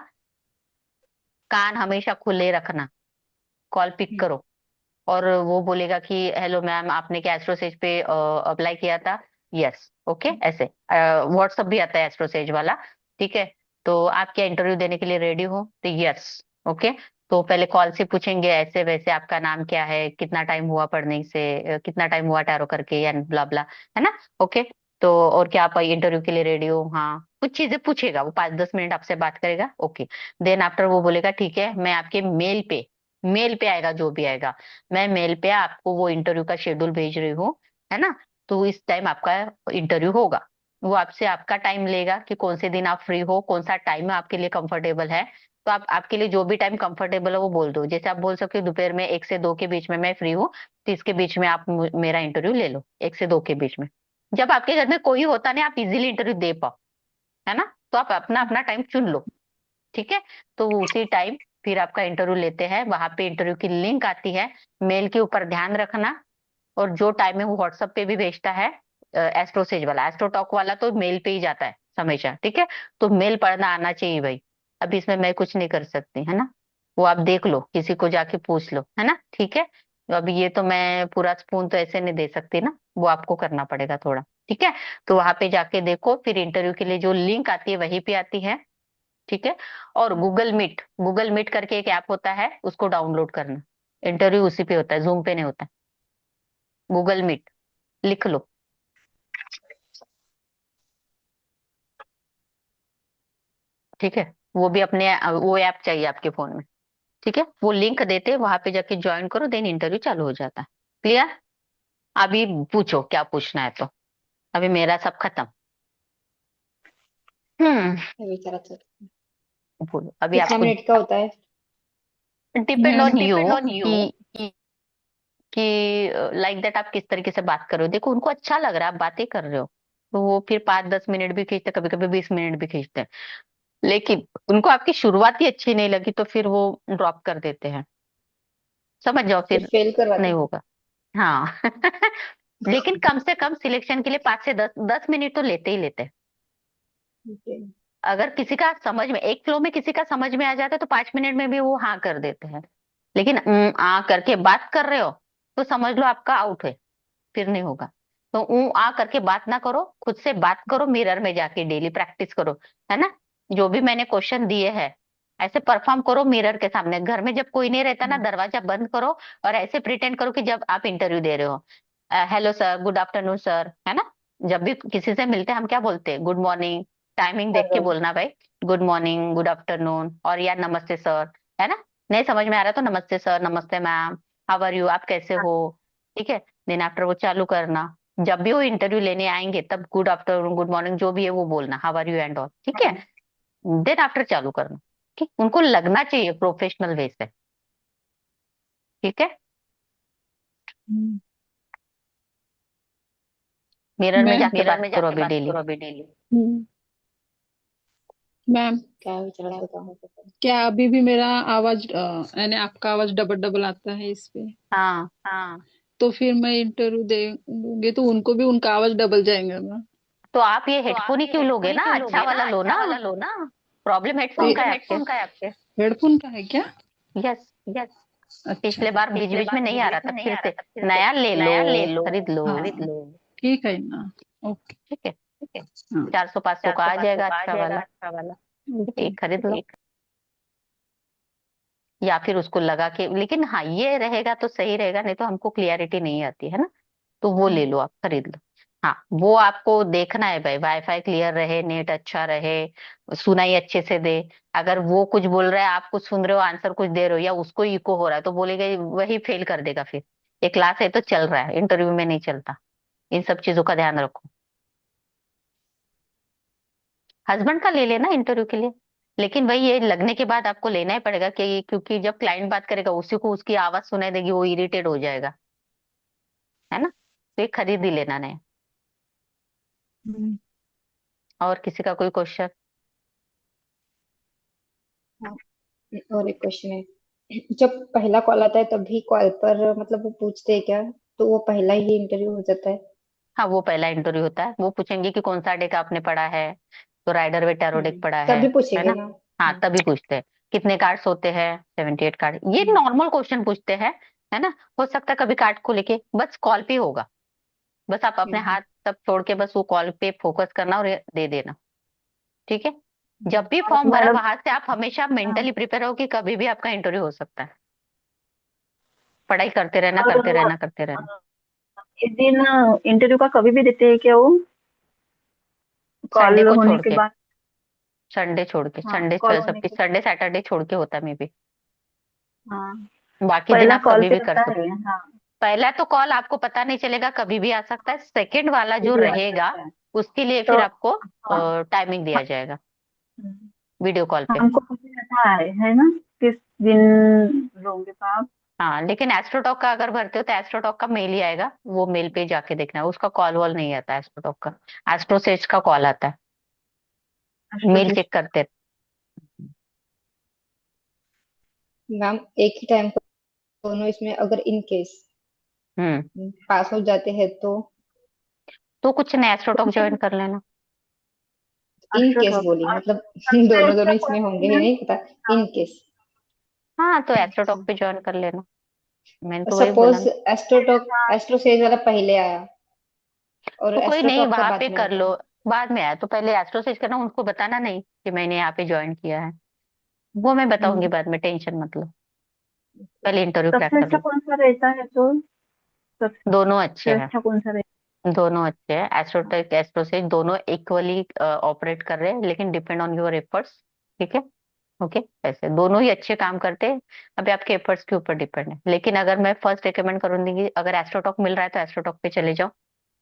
कान हमेशा खुले रखना, कॉल पिक करो, और वो बोलेगा कि हेलो मैम, आपने क्या एस्ट्रोसेज पे अप्लाई किया था? यस, ओके, ऐसे व्हाट्सअप भी आता है एस्ट्रोसेज वाला। ठीक है, तो आप क्या इंटरव्यू देने के लिए रेडी हो? तो यस, ओके। तो पहले कॉल से पूछेंगे ऐसे वैसे, आपका नाम क्या है, कितना टाइम हुआ पढ़ने से, कितना टाइम हुआ टैरो करके, या ब्ला ब्ला, है ना? ओके। तो और क्या आप इंटरव्यू के लिए रेडी हो? हाँ, कुछ चीजें पूछेगा वो, 5-10 मिनट आपसे बात करेगा। ओके। देन आफ्टर वो बोलेगा ठीक है, मैं आपके मेल पे आएगा जो भी आएगा, मैं मेल पे आपको वो इंटरव्यू का शेड्यूल भेज रही हूँ, है ना? तो इस टाइम आपका इंटरव्यू होगा। वो आपसे आपका टाइम लेगा कि कौन से दिन आप फ्री हो, कौन सा टाइम आपके लिए कंफर्टेबल है। तो आप आपके लिए जो भी टाइम कंफर्टेबल है वो बोल दो। जैसे आप बोल सकते हो दोपहर में 1 से 2 के बीच में मैं फ्री हूँ, तो इसके बीच में आप मेरा इंटरव्यू ले लो, 1 से 2 के बीच में। जब आपके घर में कोई होता नहीं, आप इजीली इंटरव्यू दे पाओ, है ना? तो आप अपना अपना टाइम चुन लो। ठीक है, तो वो उसी टाइम फिर आपका इंटरव्यू लेते हैं। वहां पे इंटरव्यू की लिंक आती है, मेल के ऊपर ध्यान रखना। और जो टाइम है वो व्हाट्सएप पे भी भेजता है, एस्ट्रोसेज वाला, एस्ट्रोटॉक वाला तो मेल पे ही जाता है हमेशा। ठीक है, तो मेल पढ़ना आना चाहिए भाई। अब इसमें मैं कुछ नहीं कर सकती, है ना? वो आप देख लो, किसी को जाके पूछ लो, है ना? ठीक है, तो अभी ये तो मैं पूरा स्पून तो ऐसे नहीं दे सकती ना, वो आपको करना पड़ेगा थोड़ा। ठीक है, तो वहां पे जाके देखो, फिर इंटरव्यू के लिए जो लिंक आती है वहीं पे आती है। ठीक है, और गूगल मीट करके एक ऐप होता है, उसको डाउनलोड करना। इंटरव्यू उसी पे होता है, जूम पे नहीं होता। गूगल मीट लिख लो। ठीक है, वो भी अपने वो ऐप चाहिए आपके फोन में। ठीक है, वो लिंक देते हैं, वहां पे जाके ज्वाइन करो, देन इंटरव्यू चालू हो जाता है। क्लियर? अभी पूछो क्या पूछना है तो। अभी मेरा सब खत्म। हम्म। मैं विचारा था बोलो अभी कितना आपको। मिनट का होता है? डिपेंड मैम ऑन यू कि लाइक दैट आप किस तरीके से बात कर रहे हो। देखो उनको अच्छा लग रहा है आप बातें कर रहे हो, तो वो फिर 5-10 मिनट भी खींचते, कभी कभी 20 मिनट भी खींचते हैं। लेकिन उनको आपकी शुरुआत ही अच्छी नहीं लगी तो फिर वो ड्रॉप कर देते हैं। समझ जाओ फिर फिर फेल करवाते नहीं हैं? होगा। हाँ। लेकिन कम से कम सिलेक्शन के लिए 5 से 10 मिनट तो लेते ही लेते हैं। ओके। अगर किसी का समझ में, एक फ्लो में किसी का समझ में आ जाता है तो 5 मिनट में भी वो हाँ कर देते हैं। लेकिन आ करके बात कर रहे हो तो समझ लो आपका आउट है, फिर नहीं होगा। तो आ करके बात ना करो, खुद से बात करो, मिरर में जाके डेली प्रैक्टिस करो, है ना? जो भी मैंने क्वेश्चन दिए हैं ऐसे परफॉर्म करो मिरर के सामने। घर में जब कोई नहीं रहता ना, दरवाजा बंद करो और ऐसे प्रिटेंड करो कि जब आप इंटरव्यू दे रहे हो। Hello sir, good afternoon sir, है ना? जब भी किसी से मिलते हैं हम क्या बोलते हैं? Good morning. टाइमिंग देख के हेलो। बोलना भाई, गुड मॉर्निंग, गुड आफ्टरनून, और यार नमस्ते सर, है ना? नहीं समझ में आ रहा तो नमस्ते सर, नमस्ते मैम, हाउ आर यू, आप कैसे हो? ठीक है, देन आफ्टर वो चालू करना। जब भी वो इंटरव्यू लेने आएंगे तब गुड आफ्टरनून, गुड मॉर्निंग, जो भी है वो बोलना, how are you and all. ठीक है, देन आफ्टर चालू करना। ठीक, उनको लगना चाहिए प्रोफेशनल वे से। ठीक है, हम्म, मिरर में मैम जाके बात करो अभी डेली। हम्म, मैम क्या विचारा बताओ। क्या अभी भी मेरा आवाज यानी आपका आवाज डबल डबल आता है इस पे? हाँ, तो फिर मैं इंटरव्यू दे दूंगी तो उनको भी उनका आवाज डबल जाएगा ना? तो आप ये हेडफोन ही क्यों लोगे ना, अच्छा वाला लो ना। प्रॉब्लम तो हेडफोन का है आपके? हेडफोन का है क्या? यस। अच्छा। पिछले बार बीच बीच में नहीं आ रहा था, फिर से नया ले लो, खरीद लो। हाँ ठीक है ना। ओके। ठीक है, हाँ 400-500 का आ जाएगा अच्छा वाला। ठीक है, ओके। एक खरीद लो। या फिर उसको लगा के, लेकिन हाँ ये रहेगा तो सही रहेगा, नहीं तो हमको क्लियरिटी नहीं आती है ना, तो वो ले लो, आप खरीद लो। हाँ, वो आपको देखना है भाई, वाईफाई क्लियर रहे, नेट अच्छा रहे, सुनाई अच्छे से दे। अगर वो कुछ बोल रहा है, आप कुछ सुन रहे हो, आंसर कुछ दे रहे हो, या उसको इको हो रहा है, तो बोलेगा वही फेल कर देगा फिर। ये क्लास है तो चल रहा है, इंटरव्यू में नहीं चलता। इन सब चीजों का ध्यान रखो। हस्बैंड का ले लेना इंटरव्यू के लिए, लेकिन वही ये लगने के बाद आपको लेना ही पड़ेगा कि, क्योंकि जब क्लाइंट बात करेगा उसी को उसकी आवाज सुनाई देगी, वो इरिटेट हो जाएगा, है ना? तो ये खरीद ही लेना नहीं। हम्म, और किसी का कोई क्वेश्चन? हाँ, और एक क्वेश्चन है। जब पहला कॉल आता है तब भी कॉल पर मतलब वो पूछते हैं क्या? तो वो पहला ही इंटरव्यू हो जाता है? हाँ, वो पहला इंटरव्यू होता है। वो पूछेंगे कि कौन सा डेक आपने पढ़ा है, तो राइडर वे टैरो डेक पढ़ा तभी है पूछेंगे ना? ना? हाँ, तभी पूछते हैं। कितने कार्ड्स होते हैं? 78 कार्ड। ये हम्म, नॉर्मल क्वेश्चन पूछते हैं, है ना। हो सकता है कभी कार्ड को लेके, बस कॉल पे होगा। बस आप अपने हम्म, हाथ तब छोड़ के बस वो कॉल पे फोकस करना और ये दे देना। ठीक है। जब भी और फॉर्म भरा मैडम, वहां से आप हमेशा हाँ, मेंटली प्रिपेयर हो कि कभी भी आपका इंटरव्यू हो सकता है। पढ़ाई करते रहना, और करते रहना, करते रहना। इस दिन इंटरव्यू का कभी भी देते हैं क्या वो, संडे कॉल को होने छोड़ के के, बाद? संडे छोड़ के, हाँ, कॉल होने के, संडे सैटरडे छोड़ के होता है मे बी। हाँ, बाकी दिन पहला आप कॉल कभी पे भी कर रहता सकते। है, हाँ, पहला तो कॉल आपको पता नहीं चलेगा, कभी भी आ सकता है। सेकंड वाला ये जो भी आ रहेगा सकता है। उसके लिए तो फिर आपको हाँ, टाइमिंग दिया हाँ, जाएगा वीडियो कॉल पे। हमको पता रहता है ना, किस दिन लोगे तो आप। हाँ, लेकिन एस्ट्रोटॉक का अगर भरते हो तो एस्ट्रोटॉक का मेल ही आएगा, वो मेल पे जाके देखना है, उसका कॉल वॉल नहीं आता एस्ट्रोटॉक का। एस्ट्रोसेज का कॉल आता है, मेल चेक करते हैं। मैम एक ही टाइम पर दोनों इसमें अगर इन केस हम्म। पास हो जाते हैं तो? तो कुछ नहीं, एस्ट्रोटॉक ज्वाइन कर लेना। इन केस एस्ट्रोटॉक बोली और मतलब सबसे दोनों अच्छा दोनों कौन इसमें होंगे सी ही है? नहीं पता। इन केस हाँ, तो अच्छा, एस्ट्रोटॉक पे ज्वाइन कर लेना। मैंने तो वही बोला सपोज ना। एस्ट्रोटॉक एस्ट्रोसेज वाला पहले आया और तो कोई नहीं, एस्ट्रोटॉक का वहां बाद पे में कर आता। लो। बाद में आया तो पहले एस्ट्रोसेज करना, उनको बताना नहीं कि मैंने यहाँ पे ज्वाइन किया है। वो मैं बताऊंगी हम्म, बाद में, टेंशन मत लो। पहले इंटरव्यू क्रैक सबसे कर अच्छा लो। कौन सा रहता है तो? दोनों सबसे अच्छे हैं। अच्छा कौन सा रहता दोनों अच्छे हैं, एस्ट्रोटेक एस्ट्रोसेज दोनों इक्वली ऑपरेट कर रहे हैं, लेकिन डिपेंड ऑन योर एफर्ट्स। ठीक है। ओके, ऐसे दोनों ही अच्छे काम करते हैं। अभी आपके एफर्ट्स के ऊपर डिपेंड है, लेकिन अगर मैं फर्स्ट रिकमेंड करूंगी, अगर एस्ट्रोटॉक मिल रहा है तो एस्ट्रोटॉक पे चले जाओ।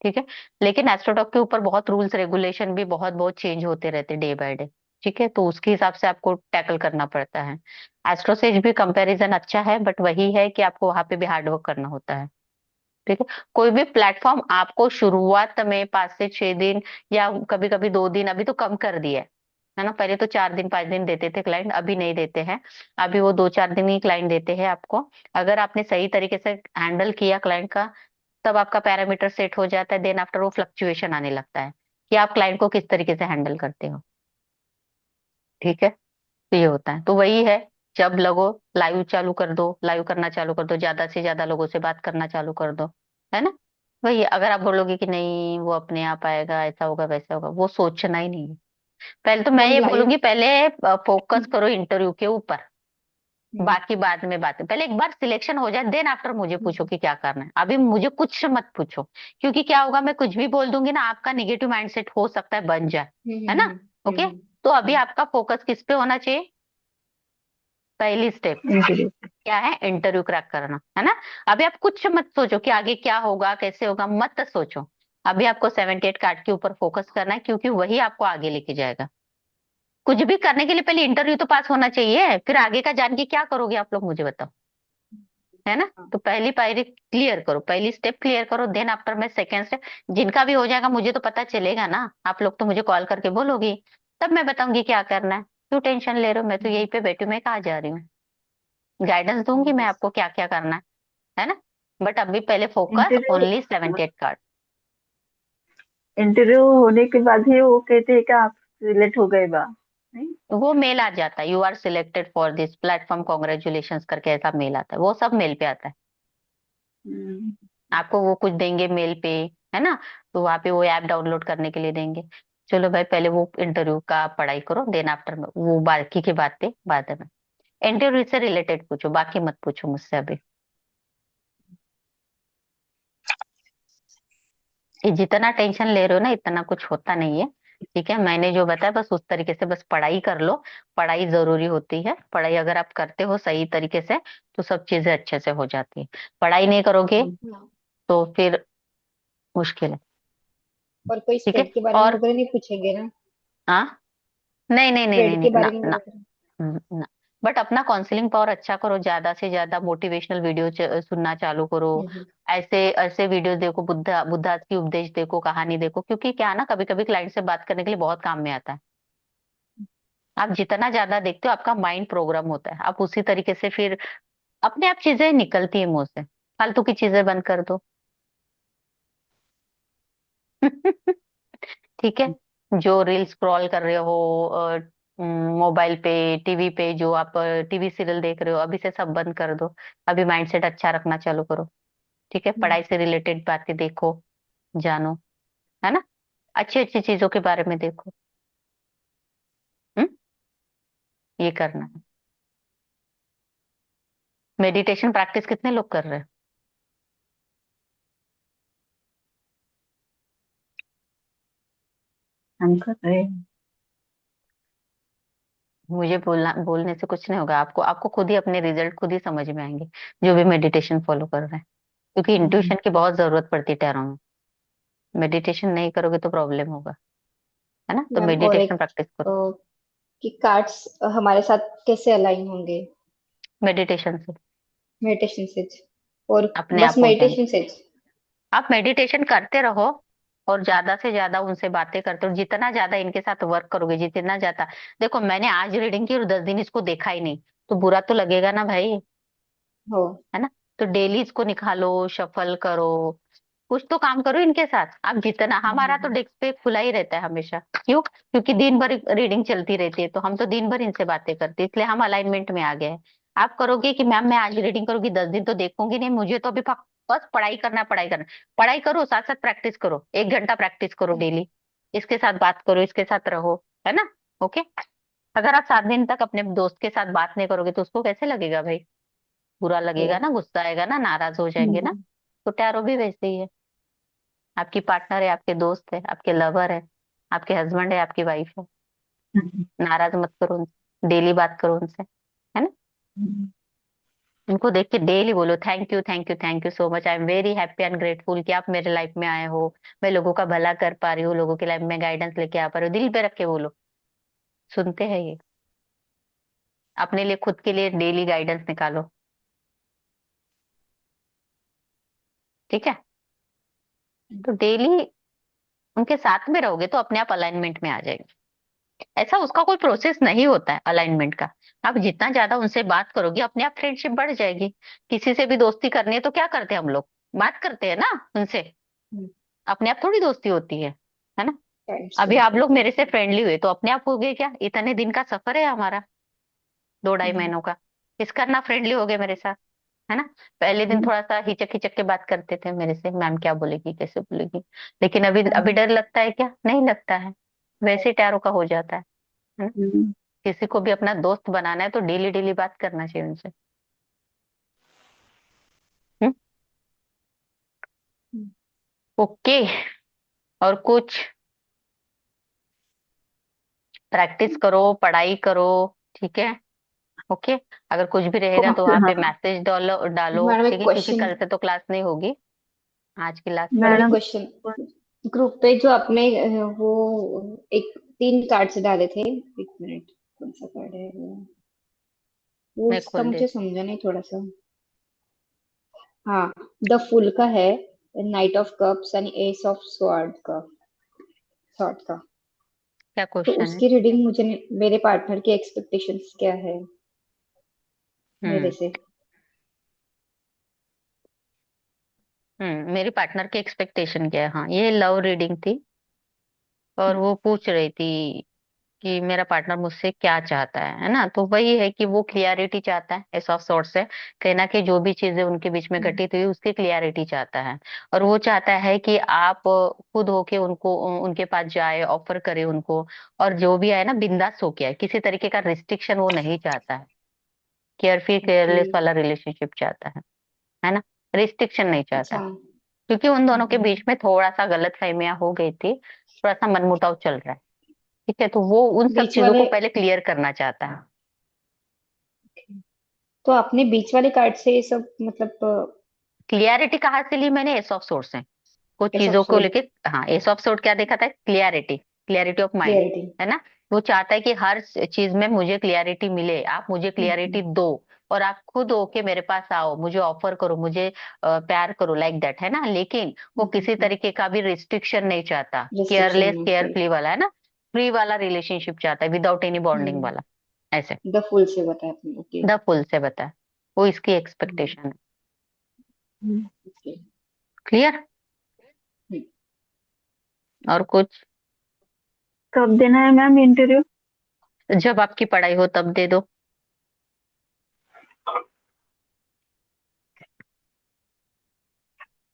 ठीक है। लेकिन एस्ट्रोटॉक के ऊपर बहुत रूल्स रेगुलेशन भी बहुत बहुत चेंज होते रहते डे बाय डे। ठीक है, तो उसके हिसाब से आपको टैकल करना पड़ता है। एस्ट्रोसेज भी कंपैरिजन अच्छा है, बट वही है कि आपको वहां पे भी हार्ड वर्क करना होता है। ठीक है। कोई भी प्लेटफॉर्म आपको शुरुआत में 5 से 6 दिन या कभी कभी 2 दिन, अभी तो कम कर दिया है ना। पहले तो 4 दिन 5 दिन देते थे क्लाइंट, अभी नहीं देते हैं। अभी वो 2 4 दिन ही क्लाइंट देते हैं आपको। अगर आपने सही तरीके से हैंडल किया क्लाइंट का, तब आपका पैरामीटर सेट हो जाता है। देन आफ्टर वो फ्लक्चुएशन आने लगता है कि आप क्लाइंट को किस तरीके से हैंडल करते हो। ठीक है। तो ये होता है, तो वही है। जब लगो लाइव चालू कर दो, लाइव करना चालू कर दो, ज्यादा से ज्यादा लोगों से बात करना चालू कर दो। है ना। वही, अगर आप बोलोगे कि नहीं वो अपने आप आएगा, ऐसा होगा वैसा होगा, वो सोचना ही नहीं है। पहले तो मैं मैम ये लाइव। बोलूंगी, पहले फोकस करो इंटरव्यू के ऊपर। बाकी बाद में बातें, पहले एक बार सिलेक्शन हो जाए देन आफ्टर मुझे पूछो कि क्या करना है। अभी मुझे कुछ मत पूछो, क्योंकि क्या होगा, मैं कुछ भी बोल दूंगी ना, आपका निगेटिव माइंडसेट हो सकता है बन जाए। है ना। ओके। तो अभी आपका फोकस किस पे होना चाहिए? पहली स्टेप है इंटरव्यू? क्या है? इंटरव्यू क्रैक करना, है ना। अभी आप कुछ मत सोचो कि आगे क्या होगा कैसे होगा, मत सोचो। अभी आपको 78 कार्ड के ऊपर फोकस करना है, क्योंकि वही आपको आगे लेके जाएगा। कुछ भी करने के लिए पहले इंटरव्यू तो पास होना चाहिए, फिर आगे का जान के क्या करोगे आप लोग मुझे बताओ। है ना। तो पहली पायरी क्लियर करो, पहली स्टेप क्लियर करो, देन आफ्टर में सेकेंड स्टेप। जिनका भी हो जाएगा मुझे तो पता चलेगा ना, आप लोग तो मुझे कॉल करके बोलोगी, तब मैं बताऊंगी क्या करना है। क्यों टेंशन ले रहे हो? मैं तो यहीं पे बैठी हूँ, मैं कहाँ जा रही हूँ। गाइडेंस दूंगी मैं आपको क्या क्या करना है ना। बट अभी पहले focus interview only 78 card. Interview होने के बाद ही वो कहते हैं कि आप सिलेक्ट हो गए बा, नहीं? वो मेल आ जाता है, you are selected for this platform, congratulation करके ऐसा मेल आता है, वो सब मेल पे आता है। हम्म, आपको वो कुछ देंगे मेल पे, है ना। तो वहां पे वो ऐप डाउनलोड करने के लिए देंगे। चलो भाई, पहले वो इंटरव्यू का पढ़ाई करो, देन आफ्टर में वो बाकी की बातें बाद में। इंटरव्यू से रिलेटेड पूछो, बाकी मत पूछो मुझसे अभी। ये जितना टेंशन ले रहे हो ना, इतना कुछ होता नहीं है। ठीक है, मैंने जो बताया बस उस तरीके से बस पढ़ाई कर लो। पढ़ाई जरूरी होती है, पढ़ाई अगर आप करते हो सही तरीके से तो सब चीजें अच्छे से हो जाती है। पढ़ाई नहीं करोगे हाँ। तो फिर मुश्किल है। और कोई ठीक है। स्टेट के बारे में और वगैरह नहीं पूछेंगे ना? हाँ, नहीं नहीं नहीं नहीं स्टेट के नहीं, बारे ना में ना वगैरह? ना। बट अपना काउंसलिंग पावर अच्छा करो, ज्यादा से ज्यादा मोटिवेशनल वीडियो सुनना चालू करो। हम्म, ऐसे ऐसे वीडियो देखो, बुद्धा बुद्धा की उपदेश देखो, कहानी देखो, क्योंकि क्या है ना, कभी कभी क्लाइंट से बात करने के लिए बहुत काम में आता है। आप जितना ज्यादा देखते हो आपका माइंड प्रोग्राम होता है, आप उसी तरीके से फिर अपने आप चीजें निकलती है मुंह से। फालतू की चीजें बंद कर दो। ठीक है। जो रील स्क्रॉल कर रहे हो, मोबाइल पे, टीवी पे, जो आप टीवी सीरियल देख रहे हो अभी से सब बंद कर दो। अभी माइंडसेट अच्छा रखना चालू करो। ठीक है, हम्म, पढ़ाई से रिलेटेड बातें देखो, जानो, है ना, अच्छी अच्छी चीजों के बारे में देखो। हम्म, ये करना है। मेडिटेशन प्रैक्टिस कितने लोग कर रहे हैं? हम कर रहे हैं। मुझे बोलने से कुछ नहीं होगा। आपको आपको खुद ही अपने रिजल्ट खुद ही समझ में आएंगे, जो भी मेडिटेशन फॉलो कर रहे हैं। क्योंकि हम्म, इंट्यूशन की बहुत जरूरत पड़ती है टैरो में। मेडिटेशन नहीं करोगे तो प्रॉब्लम होगा, है ना, तो मैम और मेडिटेशन एक प्रैक्टिस करो कि कार्ड्स हमारे साथ कैसे अलाइन होंगे मेडिटेशन से। मेडिटेशन से, और अपने बस आप हो जाएंगे। मेडिटेशन से? आप मेडिटेशन करते रहो और ज्यादा से ज्यादा उनसे बातें करते रहो। जितना ज्यादा इनके साथ वर्क करोगे, जितना ज्यादा, देखो मैंने आज रीडिंग की और 10 दिन इसको देखा ही नहीं, तो बुरा तो लगेगा ना भाई, हो। है ना। तो डेली इसको निकालो, शफल करो, कुछ तो काम करो इनके साथ। आप जितना, हमारा तो हम्म, डेस्क पे खुला ही रहता है हमेशा। क्यों? क्योंकि दिन भर रीडिंग चलती रहती है, तो हम तो दिन भर इनसे बातें करते हैं, इसलिए हम अलाइनमेंट में आ गए हैं। आप करोगे कि मैम मैं आज रीडिंग करूंगी, 10 दिन तो देखूंगी नहीं, मुझे तो अभी बस पढ़ाई करना है, पढ़ाई करना। पढ़ाई करो, साथ साथ प्रैक्टिस करो, 1 घंटा प्रैक्टिस करो डेली। इसके साथ बात करो, इसके साथ रहो, है ना। ओके। अगर आप 7 दिन तक अपने दोस्त के साथ बात नहीं करोगे तो उसको कैसे लगेगा भाई? बुरा लगेगा हो। ना, गुस्सा आएगा ना, नाराज हो जाएंगे ना। हम्म, तो टैरो भी वैसे ही है। आपकी पार्टनर है, आपके दोस्त है, आपके लवर है, आपके हस्बैंड है, आपकी वाइफ है। हम्म, नाराज मत करो उनसे, डेली बात करो उनसे, है ना। हम्म, उनको देख के डेली बोलो thank you, thank you, thank you so much, I am very happy and grateful कि आप मेरे लाइफ में आए हो। मैं लोगों का भला कर पा रही हूँ, लोगों की लाइफ में गाइडेंस लेके आ पा रही हूँ। दिल पे रख के बोलो, सुनते हैं ये। अपने लिए, खुद के लिए डेली गाइडेंस निकालो। ठीक है, तो डेली उनके साथ में रहोगे तो अपने आप अलाइनमेंट में आ जाएगा। ऐसा उसका कोई प्रोसेस नहीं होता है अलाइनमेंट का। आप जितना ज्यादा उनसे बात करोगे, अपने आप फ्रेंडशिप बढ़ जाएगी। किसी से भी दोस्ती करनी है तो क्या करते हैं हम लोग? बात करते हैं ना उनसे। अपने आप थोड़ी दोस्ती होती है ना। टाइम अभी स्पेंड आप लोग करते मेरे से हैं। फ्रेंडली हुए तो अपने आप हो गए क्या? इतने दिन का सफर है हमारा, 2 ढाई महीनों का। किस करना फ्रेंडली हो गए मेरे साथ, है ना। पहले दिन हम्म, थोड़ा सा हिचक हिचक के बात करते थे मेरे से, मैम क्या बोलेगी, कैसे बोलेगी। लेकिन अभी अभी हम्म, डर लगता है क्या? नहीं लगता है। वैसे टैरो का हो जाता है ना? हम्म, किसी को भी अपना दोस्त बनाना है तो डेली डेली बात करना चाहिए उनसे। हम्म, ओके। और कुछ? प्रैक्टिस करो, पढ़ाई करो, ठीक है। ओके। अगर कुछ भी रहेगा तो वहां हाँ पे मैसेज डालो डालो, मैडम ठीक एक है, क्योंकि क्वेश्चन। कल से तो क्लास नहीं होगी, आज की लास्ट मैडम एक क्लास। मैडम। क्वेश्चन। ग्रुप पे जो आपने वो एक 3 कार्ड्स डाले थे, एक मिनट, कौन सा कार्ड है वो मैं उसका खोल मुझे देती। समझा नहीं थोड़ा सा। हाँ, द फुल का है, night of cups and S of sword का। क्या तो क्वेश्चन है? उसकी रीडिंग मुझे मेरे पार्टनर के एक्सपेक्टेशंस क्या है मेरे हम्म। से? मेरी पार्टनर की एक्सपेक्टेशन क्या है? हाँ, ये लव रीडिंग थी। और वो पूछ रही थी कि मेरा पार्टनर मुझसे क्या चाहता है ना। तो वही है कि वो क्लियरिटी चाहता है, एस ऑफ सॉर्ट से कहना कि जो भी चीजें उनके बीच में हम्म, घटित हुई उसकी क्लियरिटी चाहता है। और वो चाहता है कि आप खुद होके उनको, उनके पास जाए, ऑफर करे उनको। और जो भी है ना, बिंदास होके आए, किसी तरीके का रिस्ट्रिक्शन वो नहीं चाहता है। Carefree okay. केयरलेस वाला रिलेशनशिप चाहता है ना। रिस्ट्रिक्शन नहीं चाहता। अच्छा। क्योंकि उन दोनों के हम्म, बीच में थोड़ा सा गलतफहमियां हो गई थी, थोड़ा सा मनमुटाव चल रहा है। ठीक है, तो वो उन सब बीच चीजों वाले। को पहले क्लियर करना चाहता है। तो आपने बीच वाले कार्ड से ये सब मतलब क्लियरिटी कहाँ से ली मैंने? एस ऑफ सोर्स से। कुछ एस ऑफ चीजों को स्वॉर्ड, लेके। हाँ, एस ऑफ सोर्स क्या देखा था? Clarity, clarity of mind, clarity. है ना। वो चाहता है कि हर चीज में मुझे क्लियरिटी मिले, आप मुझे क्लियरिटी दो। और आप खुद होके मेरे पास आओ, मुझे ऑफर करो, मुझे प्यार करो, लाइक दैट, है ना। लेकिन वो किसी तरीके का भी रिस्ट्रिक्शन नहीं चाहता। Restriction careless okay. केयरफ्री वाला, है ना। फ्री वाला रिलेशनशिप चाहता है, विदाउट एनी बॉन्डिंग वाला। ऐसे। द फुल से बताया आपने, ओके। द फुल से बता, वो इसकी एक्सपेक्टेशन है। ओके। क्लियर? और कुछ? कब देना है मैम इंटरव्यू? जब आपकी पढ़ाई हो तब दे दो।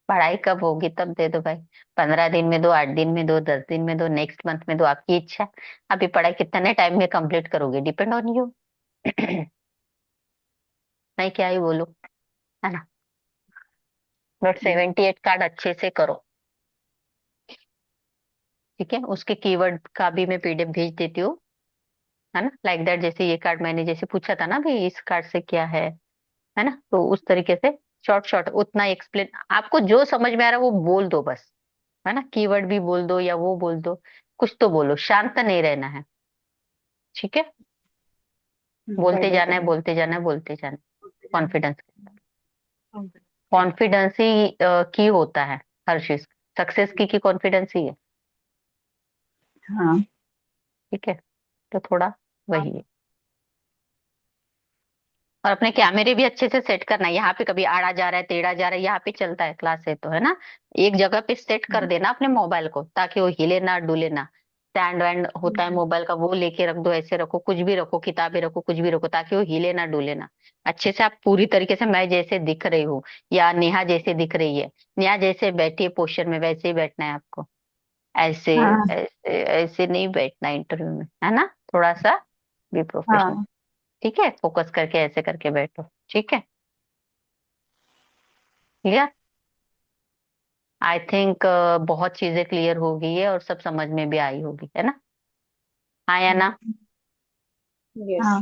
पढ़ाई कब होगी तब दे दो भाई। 15 दिन में दो, 8 दिन में दो, 10 दिन में दो, नेक्स्ट मंथ में दो, आपकी इच्छा। अभी पढ़ाई कितने टाइम में कंप्लीट करोगे, डिपेंड ऑन यू। मैं क्या ही बोलूं, है ना। बट 78 कार्ड अच्छे से करो। ठीक है, उसके कीवर्ड का भी मैं पीडीएफ भेज देती हूँ, है ना, लाइक दैट। जैसे ये कार्ड मैंने जैसे पूछा था ना भाई, इस कार्ड से क्या है ना, तो उस तरीके से शॉर्ट शॉर्ट उतना एक्सप्लेन, आपको जो समझ में आ रहा है वो बोल दो बस, है ना। कीवर्ड भी बोल दो या वो बोल दो, कुछ तो बोलो, शांत नहीं रहना है। ठीक है, बोलते पढ़ाई जाना है, करना बोलते जाना है, बोलते जाना है। कॉन्फिडेंस, है। कॉन्फिडेंस ही की होता है हर चीज। सक्सेस की कॉन्फिडेंस ही है। हाँ ठीक है, तो थोड़ा वही है। और अपने कैमरे भी अच्छे से सेट करना है। यहाँ पे कभी आड़ा जा रहा है, टेढ़ा जा रहा है, यहाँ पे चलता है क्लास है तो, है ना। एक जगह पे सेट कर देना अपने मोबाइल को, ताकि वो हिले ना डुले ना। स्टैंड वैंड होता है मोबाइल का, वो लेके रख दो, ऐसे रखो, कुछ भी रखो, किताबें रखो, कुछ भी रखो, ताकि वो हिले ना डुले ना। अच्छे से आप पूरी तरीके से, मैं जैसे दिख रही हूँ या नेहा जैसे दिख रही है, नेहा जैसे बैठी है पोस्टर में, वैसे ही बैठना है आपको। ऐसे हाँ ऐसे ऐसे नहीं बैठना इंटरव्यू में, है ना। थोड़ा सा भी प्रोफेशनल। हाँ ठीक है, फोकस करके ऐसे करके बैठो। ठीक है, क्लियर। आई थिंक बहुत चीजें क्लियर हो गई है और सब समझ में भी आई होगी, है ना। हाँ या ना। यस। हाँ